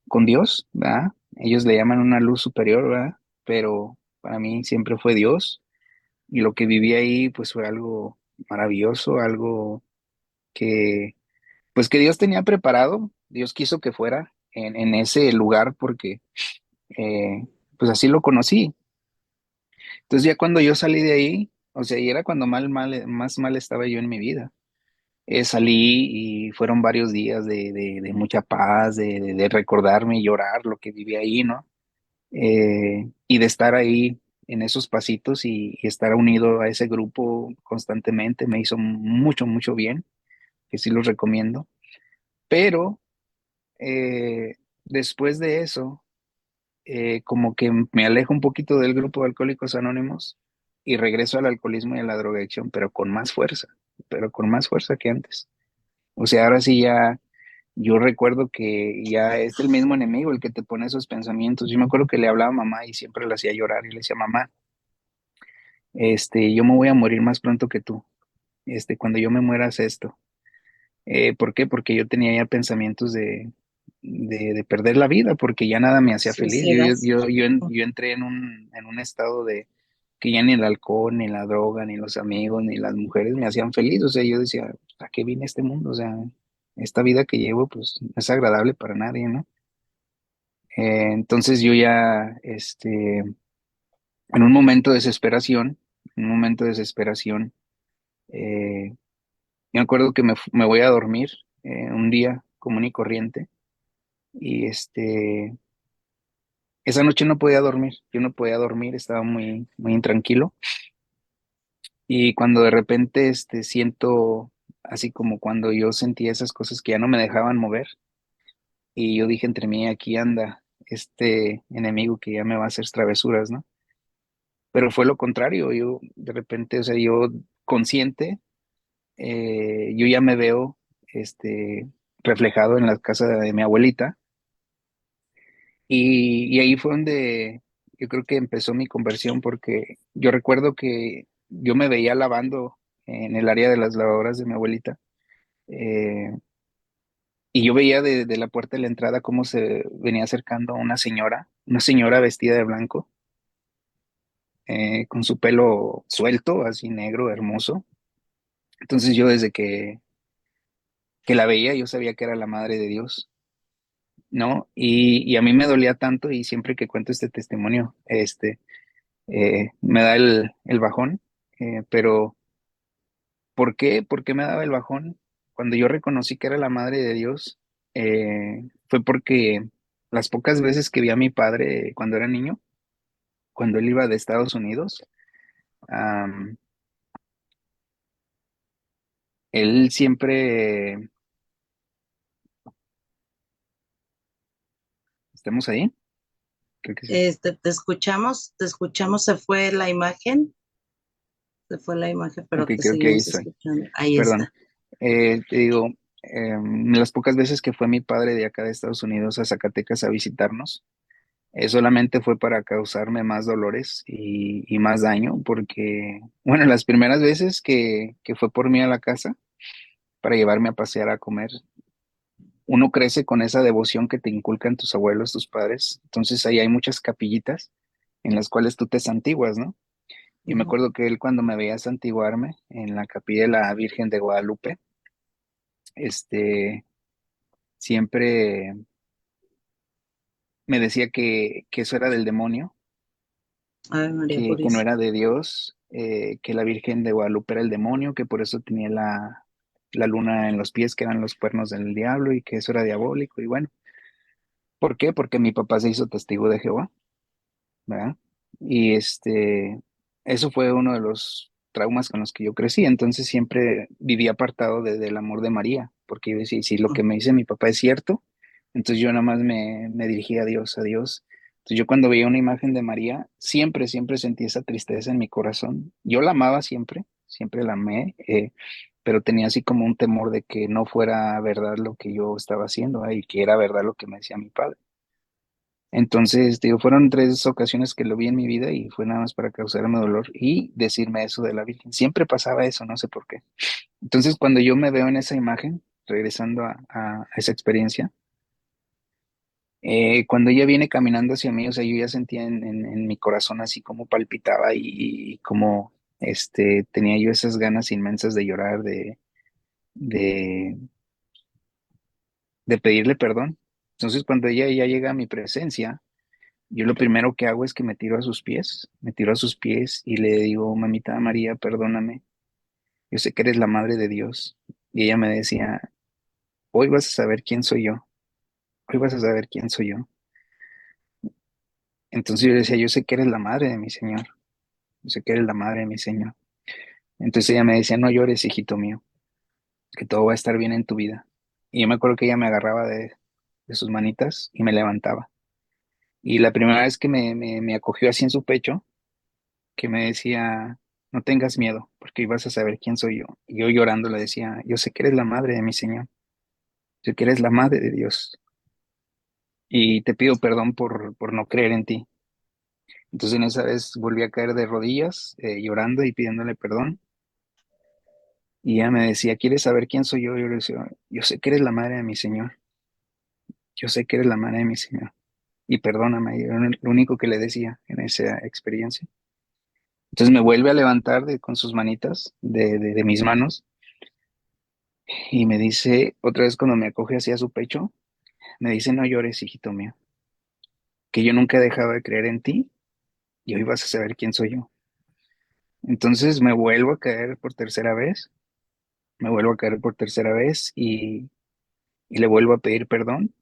con Dios, ¿verdad? Ellos le llaman una luz superior, ¿verdad? Pero para mí siempre fue Dios, y lo que viví ahí pues fue algo maravilloso, algo que pues que Dios tenía preparado. Dios quiso que fuera en ese lugar porque pues así lo conocí. Entonces ya cuando yo salí de ahí, o sea, y era cuando más mal estaba yo en mi vida. Salí y fueron varios días de mucha paz, de recordarme y llorar lo que viví ahí, ¿no? Y de estar ahí en esos pasitos y estar unido a ese grupo constantemente me hizo mucho, mucho bien, que sí los recomiendo. Pero después de eso, como que me alejo un poquito del grupo de Alcohólicos Anónimos y regreso al alcoholismo y a la drogadicción, pero con más fuerza que antes. O sea, ahora sí ya, yo recuerdo que ya es el mismo enemigo el que te pone esos pensamientos. Yo me acuerdo que le hablaba a mamá y siempre le hacía llorar y le decía, mamá, yo me voy a morir más pronto que tú. Cuando yo me muera, haz esto. ¿Por qué? Porque yo tenía ya pensamientos de perder la vida, porque ya nada me hacía feliz. Suicidas. Yo entré en un estado de que ya ni el alcohol, ni la droga, ni los amigos, ni las mujeres me hacían feliz. O sea, yo decía, ¿a qué vine a este mundo? O sea, esta vida que llevo, pues, no es agradable para nadie, ¿no? Entonces yo ya, en un momento de desesperación, en un momento de desesperación, eh, yo me acuerdo que me voy a dormir un día común y corriente y esa noche no podía dormir, yo no podía dormir, estaba muy, muy intranquilo y cuando de repente siento así como cuando yo sentía esas cosas que ya no me dejaban mover y yo dije entre mí, aquí anda este enemigo que ya me va a hacer travesuras, ¿no? Pero fue lo contrario, yo de repente, o sea, yo consciente, yo ya me veo reflejado en la casa de mi abuelita y ahí fue donde yo creo que empezó mi conversión porque yo recuerdo que yo me veía lavando en el área de las lavadoras de mi abuelita eh, y yo veía de la puerta de la entrada cómo se venía acercando una señora vestida de blanco, con su pelo suelto, así negro, hermoso. Entonces yo desde que la veía, yo sabía que era la madre de Dios, ¿no? Y a mí me dolía tanto y siempre que cuento este testimonio, me da el bajón, pero ¿por qué? ¿Por qué me daba el bajón? Cuando yo reconocí que era la madre de Dios, fue porque las pocas veces que vi a mi padre cuando era niño, cuando él iba de Estados Unidos, am, él siempre, ¿estamos ahí? Creo que sí. Te escuchamos, se fue la imagen, pero Ok, te creo que ahí seguimos estoy. escuchando. Ahí Perdón. está. Te digo, las pocas veces que fue mi padre de acá de Estados Unidos a Zacatecas a visitarnos, solamente fue para causarme más dolores y más daño, porque, bueno, las primeras veces que fue por mí a la casa para llevarme a pasear a comer, uno crece con esa devoción que te inculcan tus abuelos, tus padres, entonces ahí hay muchas capillitas en las cuales tú te santiguas, ¿no? Yo me Ujú. acuerdo que él cuando me veía santiguarme en la capilla de la Virgen de Guadalupe, este, siempre me decía que eso era del demonio, Ave María que no Purísima. era de Dios, que la Virgen de Guadalupe era el demonio, que por eso tenía la luna en los pies, que eran los cuernos del diablo, y que eso era diabólico. Y bueno, ¿por qué? Porque mi papá se hizo testigo de Jehová, ¿verdad? Y eso fue uno de los traumas con los que yo crecí, entonces siempre viví apartado del amor de María, porque yo decía, si lo que me dice mi papá es cierto, entonces yo nada más me dirigía a Dios, a Dios. Entonces yo cuando veía una imagen de María, siempre, siempre sentí esa tristeza en mi corazón. Yo la amaba siempre, siempre la amé, pero tenía así como un temor de que no fuera verdad lo que yo estaba haciendo, y que era verdad lo que me decía mi padre. Entonces, digo, fueron tres ocasiones que lo vi en mi vida y fue nada más para causarme dolor y decirme eso de la Virgen. Siempre pasaba eso, no sé por qué. Entonces, cuando yo me veo en esa imagen, regresando a esa experiencia, cuando ella viene caminando hacia mí, o sea, yo ya sentía en mi corazón así como palpitaba y como tenía yo esas ganas inmensas de llorar, de, de pedirle perdón. Entonces, cuando ella ya llega a mi presencia, yo lo primero que hago es que me tiro a sus pies y le digo, mamita María, perdóname, yo sé que eres la madre de Dios. Y ella me decía, hoy vas a saber quién soy yo, hoy vas a saber quién soy yo. Entonces yo le decía, yo sé que eres la madre de mi Señor, yo sé que eres la madre de mi Señor. Entonces ella me decía, no llores, hijito mío, que todo va a estar bien en tu vida. Y yo me acuerdo que ella me agarraba de sus manitas y me levantaba. Y la primera vez que me acogió así en su pecho, que me decía, no tengas miedo, porque ibas a saber quién soy yo. Y yo llorando le decía, yo sé que eres la madre de mi Señor, sé que eres la madre de Dios. Y te pido perdón por no creer en ti. Entonces en esa vez volví a caer de rodillas, llorando y pidiéndole perdón. Y ella me decía, ¿quieres saber quién soy yo? Yo le decía, yo sé que eres la madre de mi Señor, yo sé que eres la madre de mi Señor. Y perdóname, y era lo único que le decía en esa experiencia. Entonces me vuelve a levantar con sus manitas de mis manos y me dice, otra vez cuando me acoge hacia su pecho, me dice, no llores, hijito mío, que yo nunca he dejado de creer en ti y hoy vas a saber quién soy yo. Entonces me vuelvo a caer por tercera vez, me vuelvo a caer por tercera vez y le vuelvo a pedir perdón.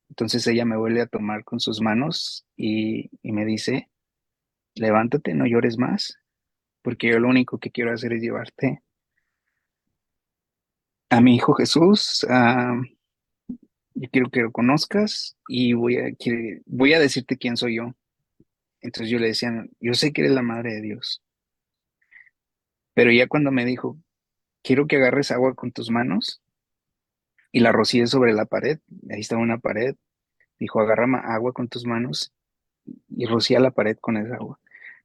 Entonces ella me vuelve a tomar con sus manos y me dice, levántate, no llores más, porque yo lo único que quiero hacer es llevarte a mi hijo Jesús. Yo quiero que lo conozcas y voy a decirte quién soy yo. Entonces yo le decía, yo sé que eres la madre de Dios, pero ya cuando me dijo, quiero que agarres agua con tus manos y la rocíes sobre la pared, ahí estaba una pared, dijo, agarra agua con tus manos y rocía la pared con esa agua.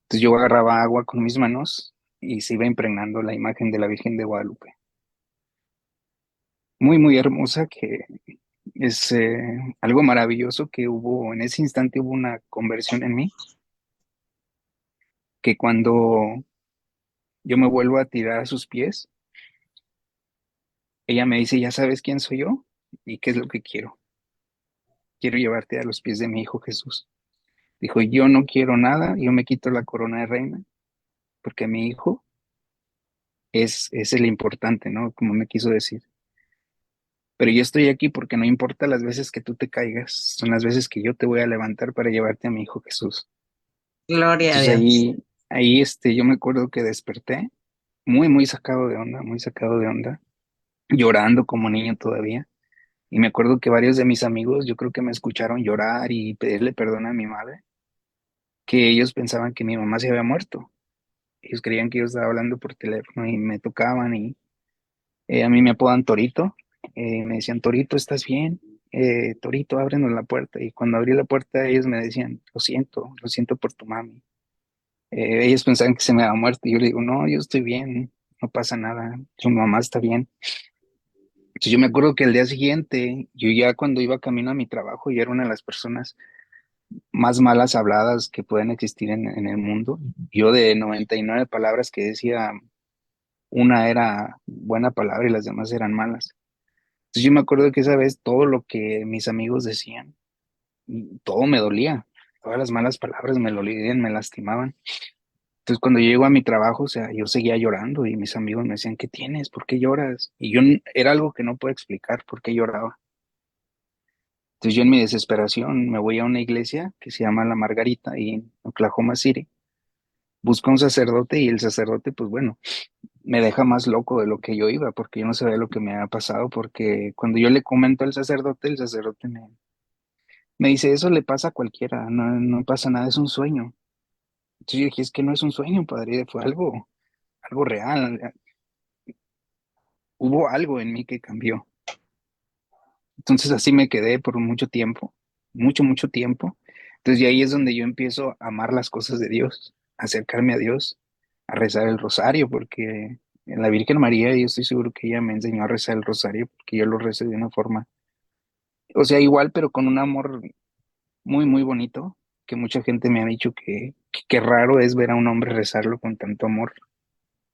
Entonces yo agarraba agua con mis manos y se iba impregnando la imagen de la Virgen de Guadalupe. Muy, muy hermosa, que es algo maravilloso que hubo, en ese instante hubo una conversión en mí, que cuando yo me vuelvo a tirar a sus pies, ella me dice, ¿ya sabes quién soy yo? ¿Y qué es lo que quiero? Quiero llevarte a los pies de mi hijo Jesús. Dijo, yo no quiero nada, yo me quito la corona de reina, porque mi hijo es el importante, ¿no? Como me quiso decir. Pero yo estoy aquí porque no importa las veces que tú te caigas, son las veces que yo te voy a levantar para llevarte a mi hijo Jesús. Gloria a Entonces Dios. ahí yo me acuerdo que desperté muy, muy sacado de onda, muy sacado de onda, llorando como niño todavía. Y me acuerdo que varios de mis amigos, yo creo que me escucharon llorar y pedirle perdón a mi madre, que ellos pensaban que mi mamá se había muerto. Ellos creían que yo estaba hablando por teléfono y me tocaban y a mí me apodan Torito. Me decían, Torito, ¿estás bien? Torito, ábrenos la puerta. Y cuando abrí la puerta, ellos me decían, lo siento por tu mami. Ellos pensaban que se me había muerto. Y yo le digo, no, yo estoy bien, no pasa nada, su mamá está bien. Entonces yo me acuerdo que el día siguiente, yo ya cuando iba camino a mi trabajo, yo era una de las personas más malas habladas que pueden existir en el mundo. Yo de 99 palabras que decía, una era buena palabra y las demás eran malas. Entonces yo me acuerdo que esa vez todo lo que mis amigos decían, todo me dolía. Todas las malas palabras me dolían, me lastimaban. Entonces cuando yo llego a mi trabajo, o sea, yo seguía llorando y mis amigos me decían, ¿qué tienes? ¿Por qué lloras? Y era algo que no puedo explicar por qué lloraba. Entonces yo en mi desesperación me voy a una iglesia que se llama La Margarita y en Oklahoma City. Busco a un sacerdote y el sacerdote, pues bueno, me deja más loco de lo que yo iba, porque yo no sabía lo que me había pasado, porque cuando yo le comento al sacerdote, el sacerdote me dice, eso le pasa a cualquiera, no, no pasa nada, es un sueño. Entonces yo dije, es que no es un sueño, padre, fue algo real, hubo algo en mí que cambió. Entonces así me quedé por mucho tiempo, mucho, mucho tiempo. Entonces y ahí es donde yo empiezo a amar las cosas de Dios, a acercarme a Dios, a rezar el rosario, porque en la Virgen María yo estoy seguro que ella me enseñó a rezar el rosario, porque yo lo rezo de una forma, o sea, igual, pero con un amor muy, muy bonito, que mucha gente me ha dicho que raro es ver a un hombre rezarlo con tanto amor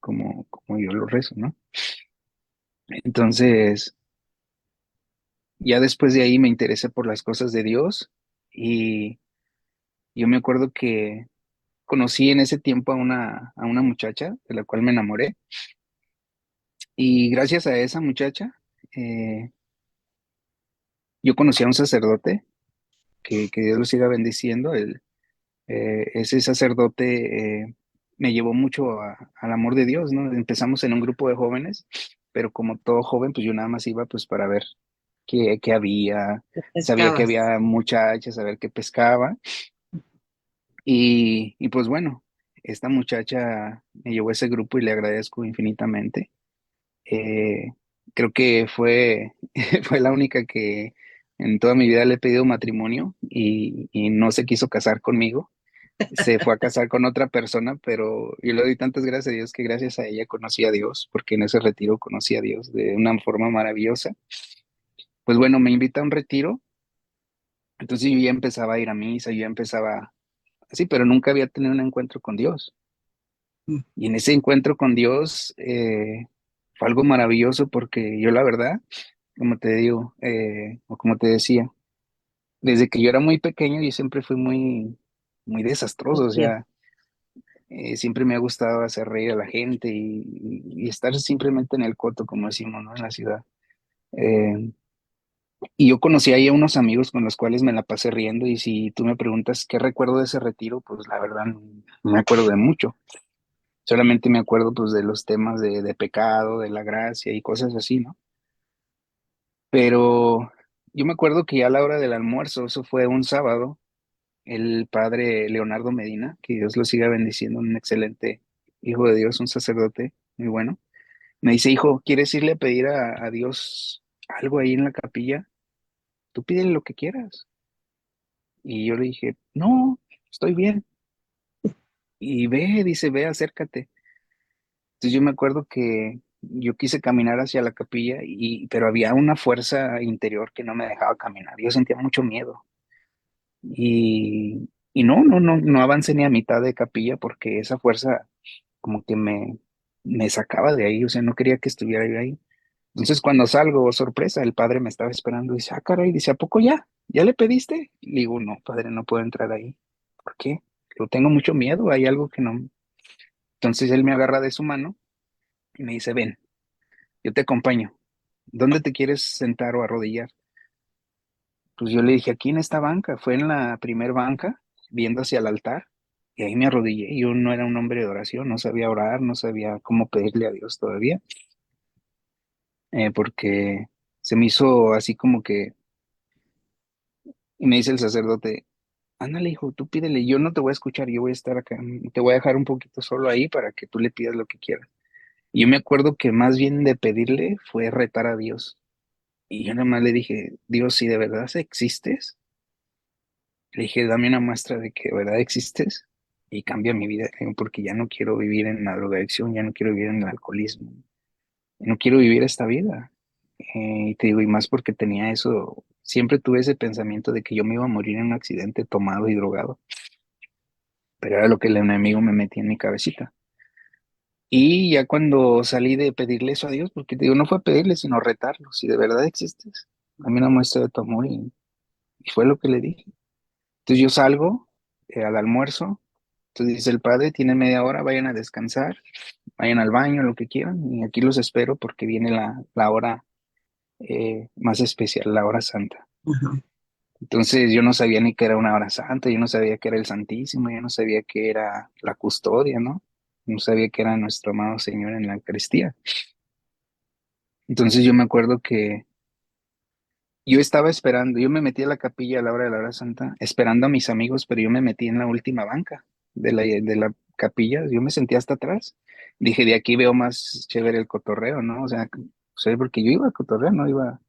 como yo lo rezo, ¿no? Entonces, ya después de ahí me interesé por las cosas de Dios y Yo me acuerdo que conocí en ese tiempo a una muchacha de la cual me enamoré y gracias a esa muchacha eh, yo conocí a un sacerdote que Dios lo siga bendiciendo. Ese sacerdote me llevó mucho al amor de Dios, ¿no? Empezamos en un grupo de jóvenes, pero como todo joven, pues yo nada más iba pues para ver qué había, sabía que Pescabas. había muchachas, a ver qué pescaba. Y pues bueno, esta muchacha me llevó a ese grupo y le agradezco infinitamente. Eh, Creo que fue, fue la única que en toda mi vida le he pedido matrimonio y no se quiso casar conmigo. Se fue a casar con otra persona, pero yo le doy tantas gracias a Dios que gracias a ella conocí a Dios, porque en ese retiro conocí a Dios de una forma maravillosa. Pues bueno, me invita a un retiro, entonces yo ya empezaba a ir a misa, yo ya empezaba así, pero nunca había tenido un encuentro con Dios. Mm. Y en ese encuentro con Dios fue algo maravilloso porque yo la verdad, como te digo, o como te decía, desde que yo era muy pequeño yo siempre fui muy desastroso, o Sí. sea, siempre me ha gustado hacer reír a la gente y estar simplemente en el coto, como decimos, ¿no? En la ciudad. Eh, y yo conocí ahí a unos amigos con los cuales me la pasé riendo y si tú me preguntas qué recuerdo de ese retiro, pues la verdad no me acuerdo de mucho. Solamente me acuerdo pues de los temas de pecado, de la gracia y cosas así, ¿no? Pero yo me acuerdo que ya a la hora del almuerzo, eso fue un sábado, el padre Leonardo Medina, que Dios lo siga bendiciendo, un excelente hijo de Dios, un sacerdote muy bueno, me dice, hijo, ¿quieres irle a pedir a Dios algo ahí en la capilla? Tú pídele lo que quieras. Y yo le dije, no, estoy bien. Y ve, dice, ve, acércate. Entonces yo me acuerdo que yo quise caminar hacia la capilla, pero había una fuerza interior que no me dejaba caminar. Yo sentía mucho miedo. Y no avancé ni a mitad de capilla porque esa fuerza como que me sacaba de ahí, o sea, no quería que estuviera yo ahí. Entonces cuando salgo, oh, sorpresa, el padre me estaba esperando y dice, ah, caray, dice, ¿a poco ya? ¿Ya le pediste? Le digo, no, padre, no puedo entrar ahí. ¿Por qué? Yo tengo mucho miedo, hay algo que no. Entonces él me agarra de su mano y me dice, ven, yo te acompaño. ¿Dónde te quieres sentar o arrodillar? Pues yo le dije, aquí en esta banca, fue en la primer banca, viendo hacia el altar, y ahí me arrodillé. Yo no era un hombre de oración, no sabía orar, no sabía cómo pedirle a Dios todavía, porque se me hizo así como que, y me dice el sacerdote, ándale, hijo, tú pídele, yo no te voy a escuchar, yo voy a estar acá, te voy a dejar un poquito solo ahí para que tú le pidas lo que quieras. Y yo me acuerdo que más bien de pedirle fue retar a Dios. Y yo nada más le dije, Dios, si de verdad existes, le dije, dame una muestra de que de verdad existes y cambia mi vida, porque ya no quiero vivir en la drogadicción, ya no quiero vivir en el alcoholismo, no quiero vivir esta vida. Y te digo, y más porque tenía eso, siempre tuve ese pensamiento de que yo me iba a morir en un accidente tomado y drogado, pero era lo que el enemigo me metía en mi cabecita. Y ya cuando salí de pedirle eso a Dios, porque te digo, no fue pedirle, sino retarlo, si de verdad existes, dame una muestra de tu amor y fue lo que le dije. Entonces yo salgo al almuerzo. Entonces dice el padre, tiene media hora, vayan a descansar, vayan al baño, lo que quieran, y aquí los espero porque viene la hora más especial, la hora santa. Ajá. Entonces yo no sabía ni que era una hora santa, yo no sabía que era el Santísimo, yo no sabía que era la custodia, ¿no? No sabía que era nuestro amado Señor en la Eucaristía. Entonces yo me acuerdo que yo estaba esperando, yo me metí a la capilla a la hora de la hora santa, esperando a mis amigos, pero yo me metí en la última banca de la capilla, yo me sentí hasta atrás. Dije, de aquí veo más chévere el cotorreo, ¿no? O sea, porque yo iba a cotorrear, no iba.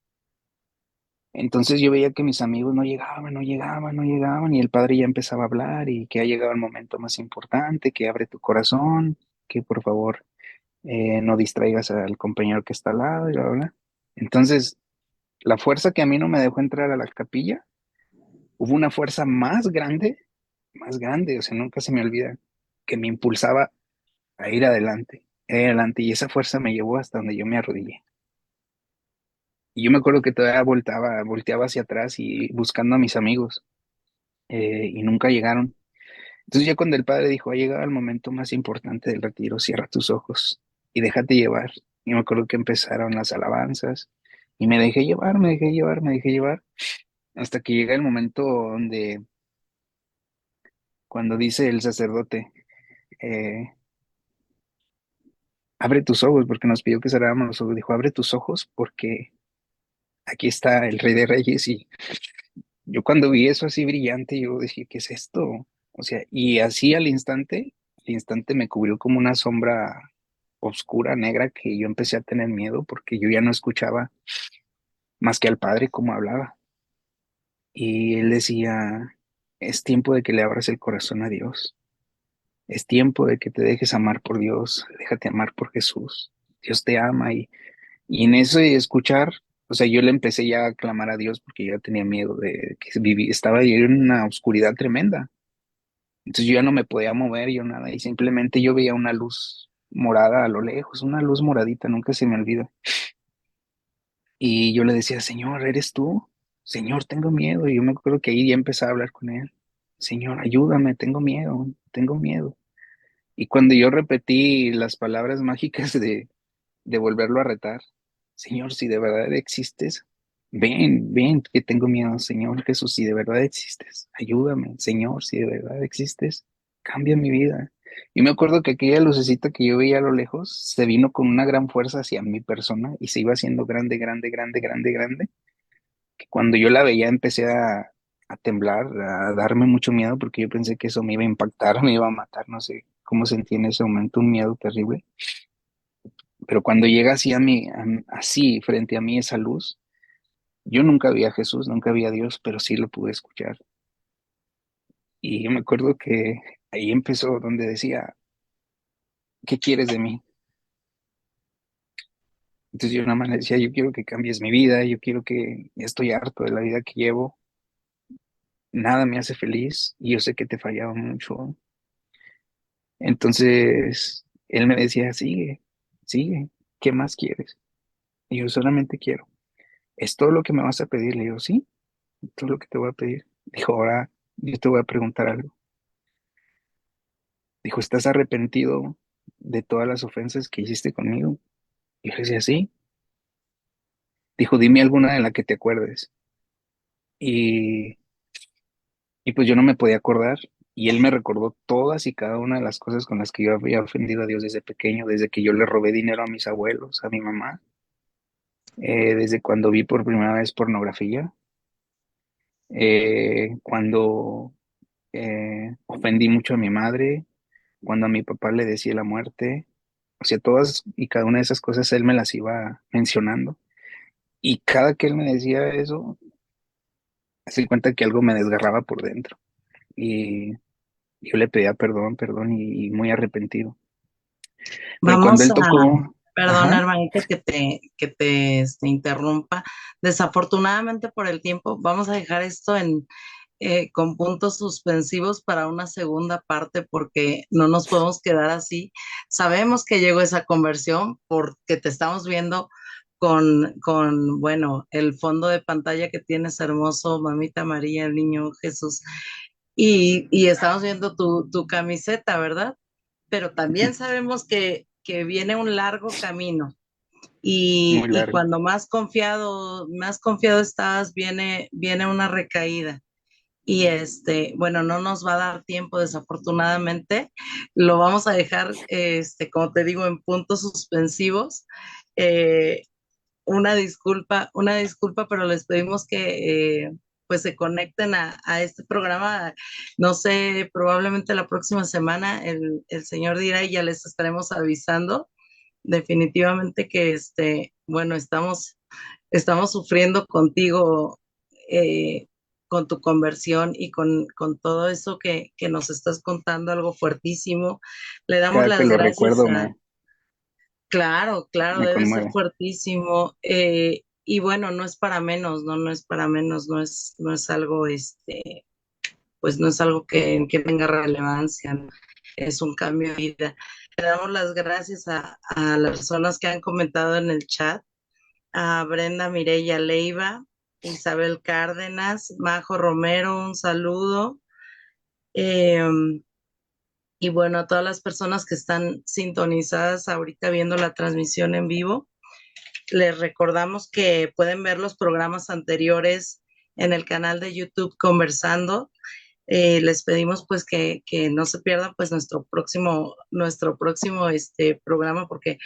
Entonces yo veía que mis amigos no llegaban, no llegaban, no llegaban, y el padre ya empezaba a hablar y que ha llegado el momento más importante, que abre tu corazón, que por favor no distraigas al compañero que está al lado, y bla, bla, bla. Entonces, la fuerza que a mí no me dejó entrar a la capilla, hubo una fuerza más grande, o sea, nunca se me olvida, que me impulsaba a ir adelante, y esa fuerza me llevó hasta donde yo me arrodillé. Y yo me acuerdo que todavía volteaba hacia atrás y buscando a mis amigos. y nunca llegaron. Entonces ya cuando el padre dijo, ha llegado el momento más importante del retiro, cierra tus ojos y déjate llevar. Y me acuerdo que empezaron las alabanzas y me dejé llevar, me dejé llevar, me dejé llevar, hasta que llega el momento donde, cuando dice el sacerdote, eh, abre tus ojos, porque nos pidió que cerráramos los ojos, dijo, abre tus ojos porque aquí está el Rey de Reyes. Y yo cuando vi eso así brillante, yo dije, ¿qué es esto? O sea, y así al instante me cubrió como una sombra oscura, negra, que yo empecé a tener miedo porque yo ya no escuchaba más que al Padre cómo hablaba. Y él decía, es tiempo de que le abras el corazón a Dios. Es tiempo de que te dejes amar por Dios, déjate amar por Jesús. Dios te ama. Y en ese escuchar, o sea, yo le empecé ya a clamar a Dios porque yo ya tenía miedo de que estaba yo en una oscuridad tremenda. Entonces yo ya no me podía mover, yo nada, y simplemente yo veía una luz morada a lo lejos, una luz moradita, nunca se me olvida. Y yo le decía, Señor, ¿eres tú? Señor, tengo miedo. Y yo me acuerdo que ahí ya empecé a hablar con él. Señor, ayúdame, tengo miedo, tengo miedo. Y cuando yo repetí las palabras mágicas de volverlo a retar, Señor, si de verdad existes, ven, ven, que tengo miedo, Señor Jesús, si de verdad existes, ayúdame, Señor, si de verdad existes, cambia mi vida. Y me acuerdo que aquella lucecita que yo veía a lo lejos se vino con una gran fuerza hacia mi persona y se iba haciendo grande, grande, grande, grande, grande, que cuando yo la veía empecé a temblar, a darme mucho miedo porque yo pensé que eso me iba a impactar, me iba a matar, no sé cómo sentí en ese momento un miedo terrible. Pero cuando llega así así frente a mí esa luz, yo nunca vi a Jesús, nunca vi a Dios, pero sí lo pude escuchar. Y yo me acuerdo que ahí empezó donde decía, ¿qué quieres de mí? Entonces yo nada más le decía, yo quiero que cambies mi vida, yo quiero que, ya estoy harto de la vida que llevo, nada me hace feliz y yo sé que te fallaba mucho. Entonces él me decía, sigue, sigue, ¿qué más quieres? Y yo solamente quiero. ¿Es todo lo que me vas a pedir? Le digo, sí, es todo lo que te voy a pedir. Dijo, ahora yo te voy a preguntar algo. Dijo, ¿estás arrepentido de todas las ofensas que hiciste conmigo? Y yo le decía, sí. Dijo, dime alguna de la que te acuerdes. Y, y pues yo no me podía acordar. Y él me recordó todas y cada una de las cosas con las que yo había ofendido a Dios desde pequeño, desde que yo le robé dinero a mis abuelos, a mi mamá, desde cuando vi por primera vez pornografía, cuando ofendí mucho a mi madre, cuando a mi papá le decía la muerte. O sea, todas y cada una de esas cosas él me las iba mencionando. Y cada que él me decía eso, se cuenta que algo me desgarraba por dentro. Y yo le pedía perdón, perdón y muy arrepentido. Pero cuando Vamos él a, tocó, perdona, ajá, hermanito, que te interrumpa. Desafortunadamente por el tiempo, vamos a dejar esto con puntos suspensivos para una segunda parte porque no nos podemos quedar así. Sabemos que llegó esa conversión porque te estamos viendo bueno, el fondo de pantalla que tienes hermoso, Mamita María, el niño Jesús, y estamos viendo tu camiseta, ¿verdad? Pero también sabemos que viene un largo camino. muy Y largo. cuando más confiado estás, viene una recaída. Y bueno, no nos va a dar tiempo, desafortunadamente. Lo vamos a dejar, como te digo, en puntos suspensivos. Eh, una disculpa, pero les pedimos que pues se conecten a este programa. No sé, probablemente la próxima semana el señor dirá y ya les estaremos avisando. Definitivamente que bueno, estamos sufriendo contigo, eh, con tu conversión y con todo eso que nos estás contando, algo fuertísimo. Le damos Cada que las lo gracias recuerdo a, claro, claro, me debe ser conmueve. fuertísimo. Y bueno, no es para menos, ¿no? No es para menos, no es algo, pues no es algo que tenga relevancia, ¿no? Es un cambio de vida. Le damos las gracias a las personas que han comentado en el chat, a Brenda Mireya Leiva, Isabel Cárdenas, Majo Romero, un saludo. Eh, y bueno, a todas las personas que están sintonizadas ahorita viendo la transmisión en vivo, les recordamos que pueden ver los programas anteriores en el canal de YouTube Conversando. Les pedimos pues que no se pierdan pues nuestro próximo programa, porque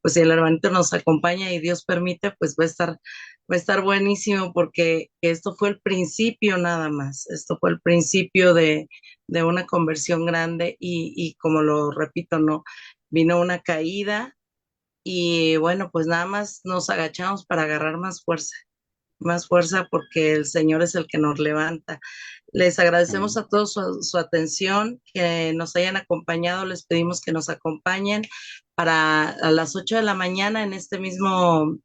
pues si el hermanito nos acompaña y Dios permite, pues va a estar buenísimo, porque esto fue el principio nada más. Esto fue el principio de una conversión grande, y como lo repito, no vino una caída, y bueno, pues nada más nos agachamos para agarrar más fuerza, porque el Señor es el que nos levanta. Les agradecemos Amén. a todos su atención, que nos hayan acompañado. Les pedimos que nos acompañen para a las 8 de la mañana en esta misma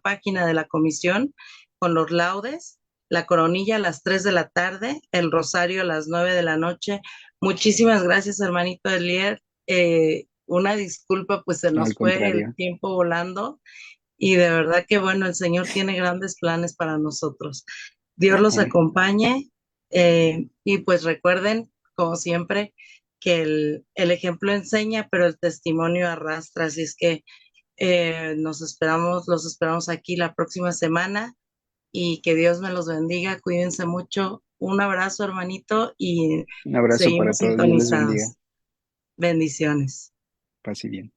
página de la comisión, con los laudes, la coronilla a las 3 de la tarde, el rosario a las 9 de la noche. Muchísimas gracias, hermanito Elier. Una disculpa, pues se No, al nos fue el contrario. tiempo volando, y de verdad que bueno, el Señor tiene grandes planes para nosotros. Dios los Amén. acompañe, y pues recuerden, como siempre, que el ejemplo enseña, pero el testimonio arrastra. Así es que los esperamos aquí la próxima semana, y que Dios me los bendiga. Cuídense mucho. Un abrazo, hermanito, y Un abrazo para seguimos todos. Dios les bendiga. sintonizados. Bendiciones. Paz y bien.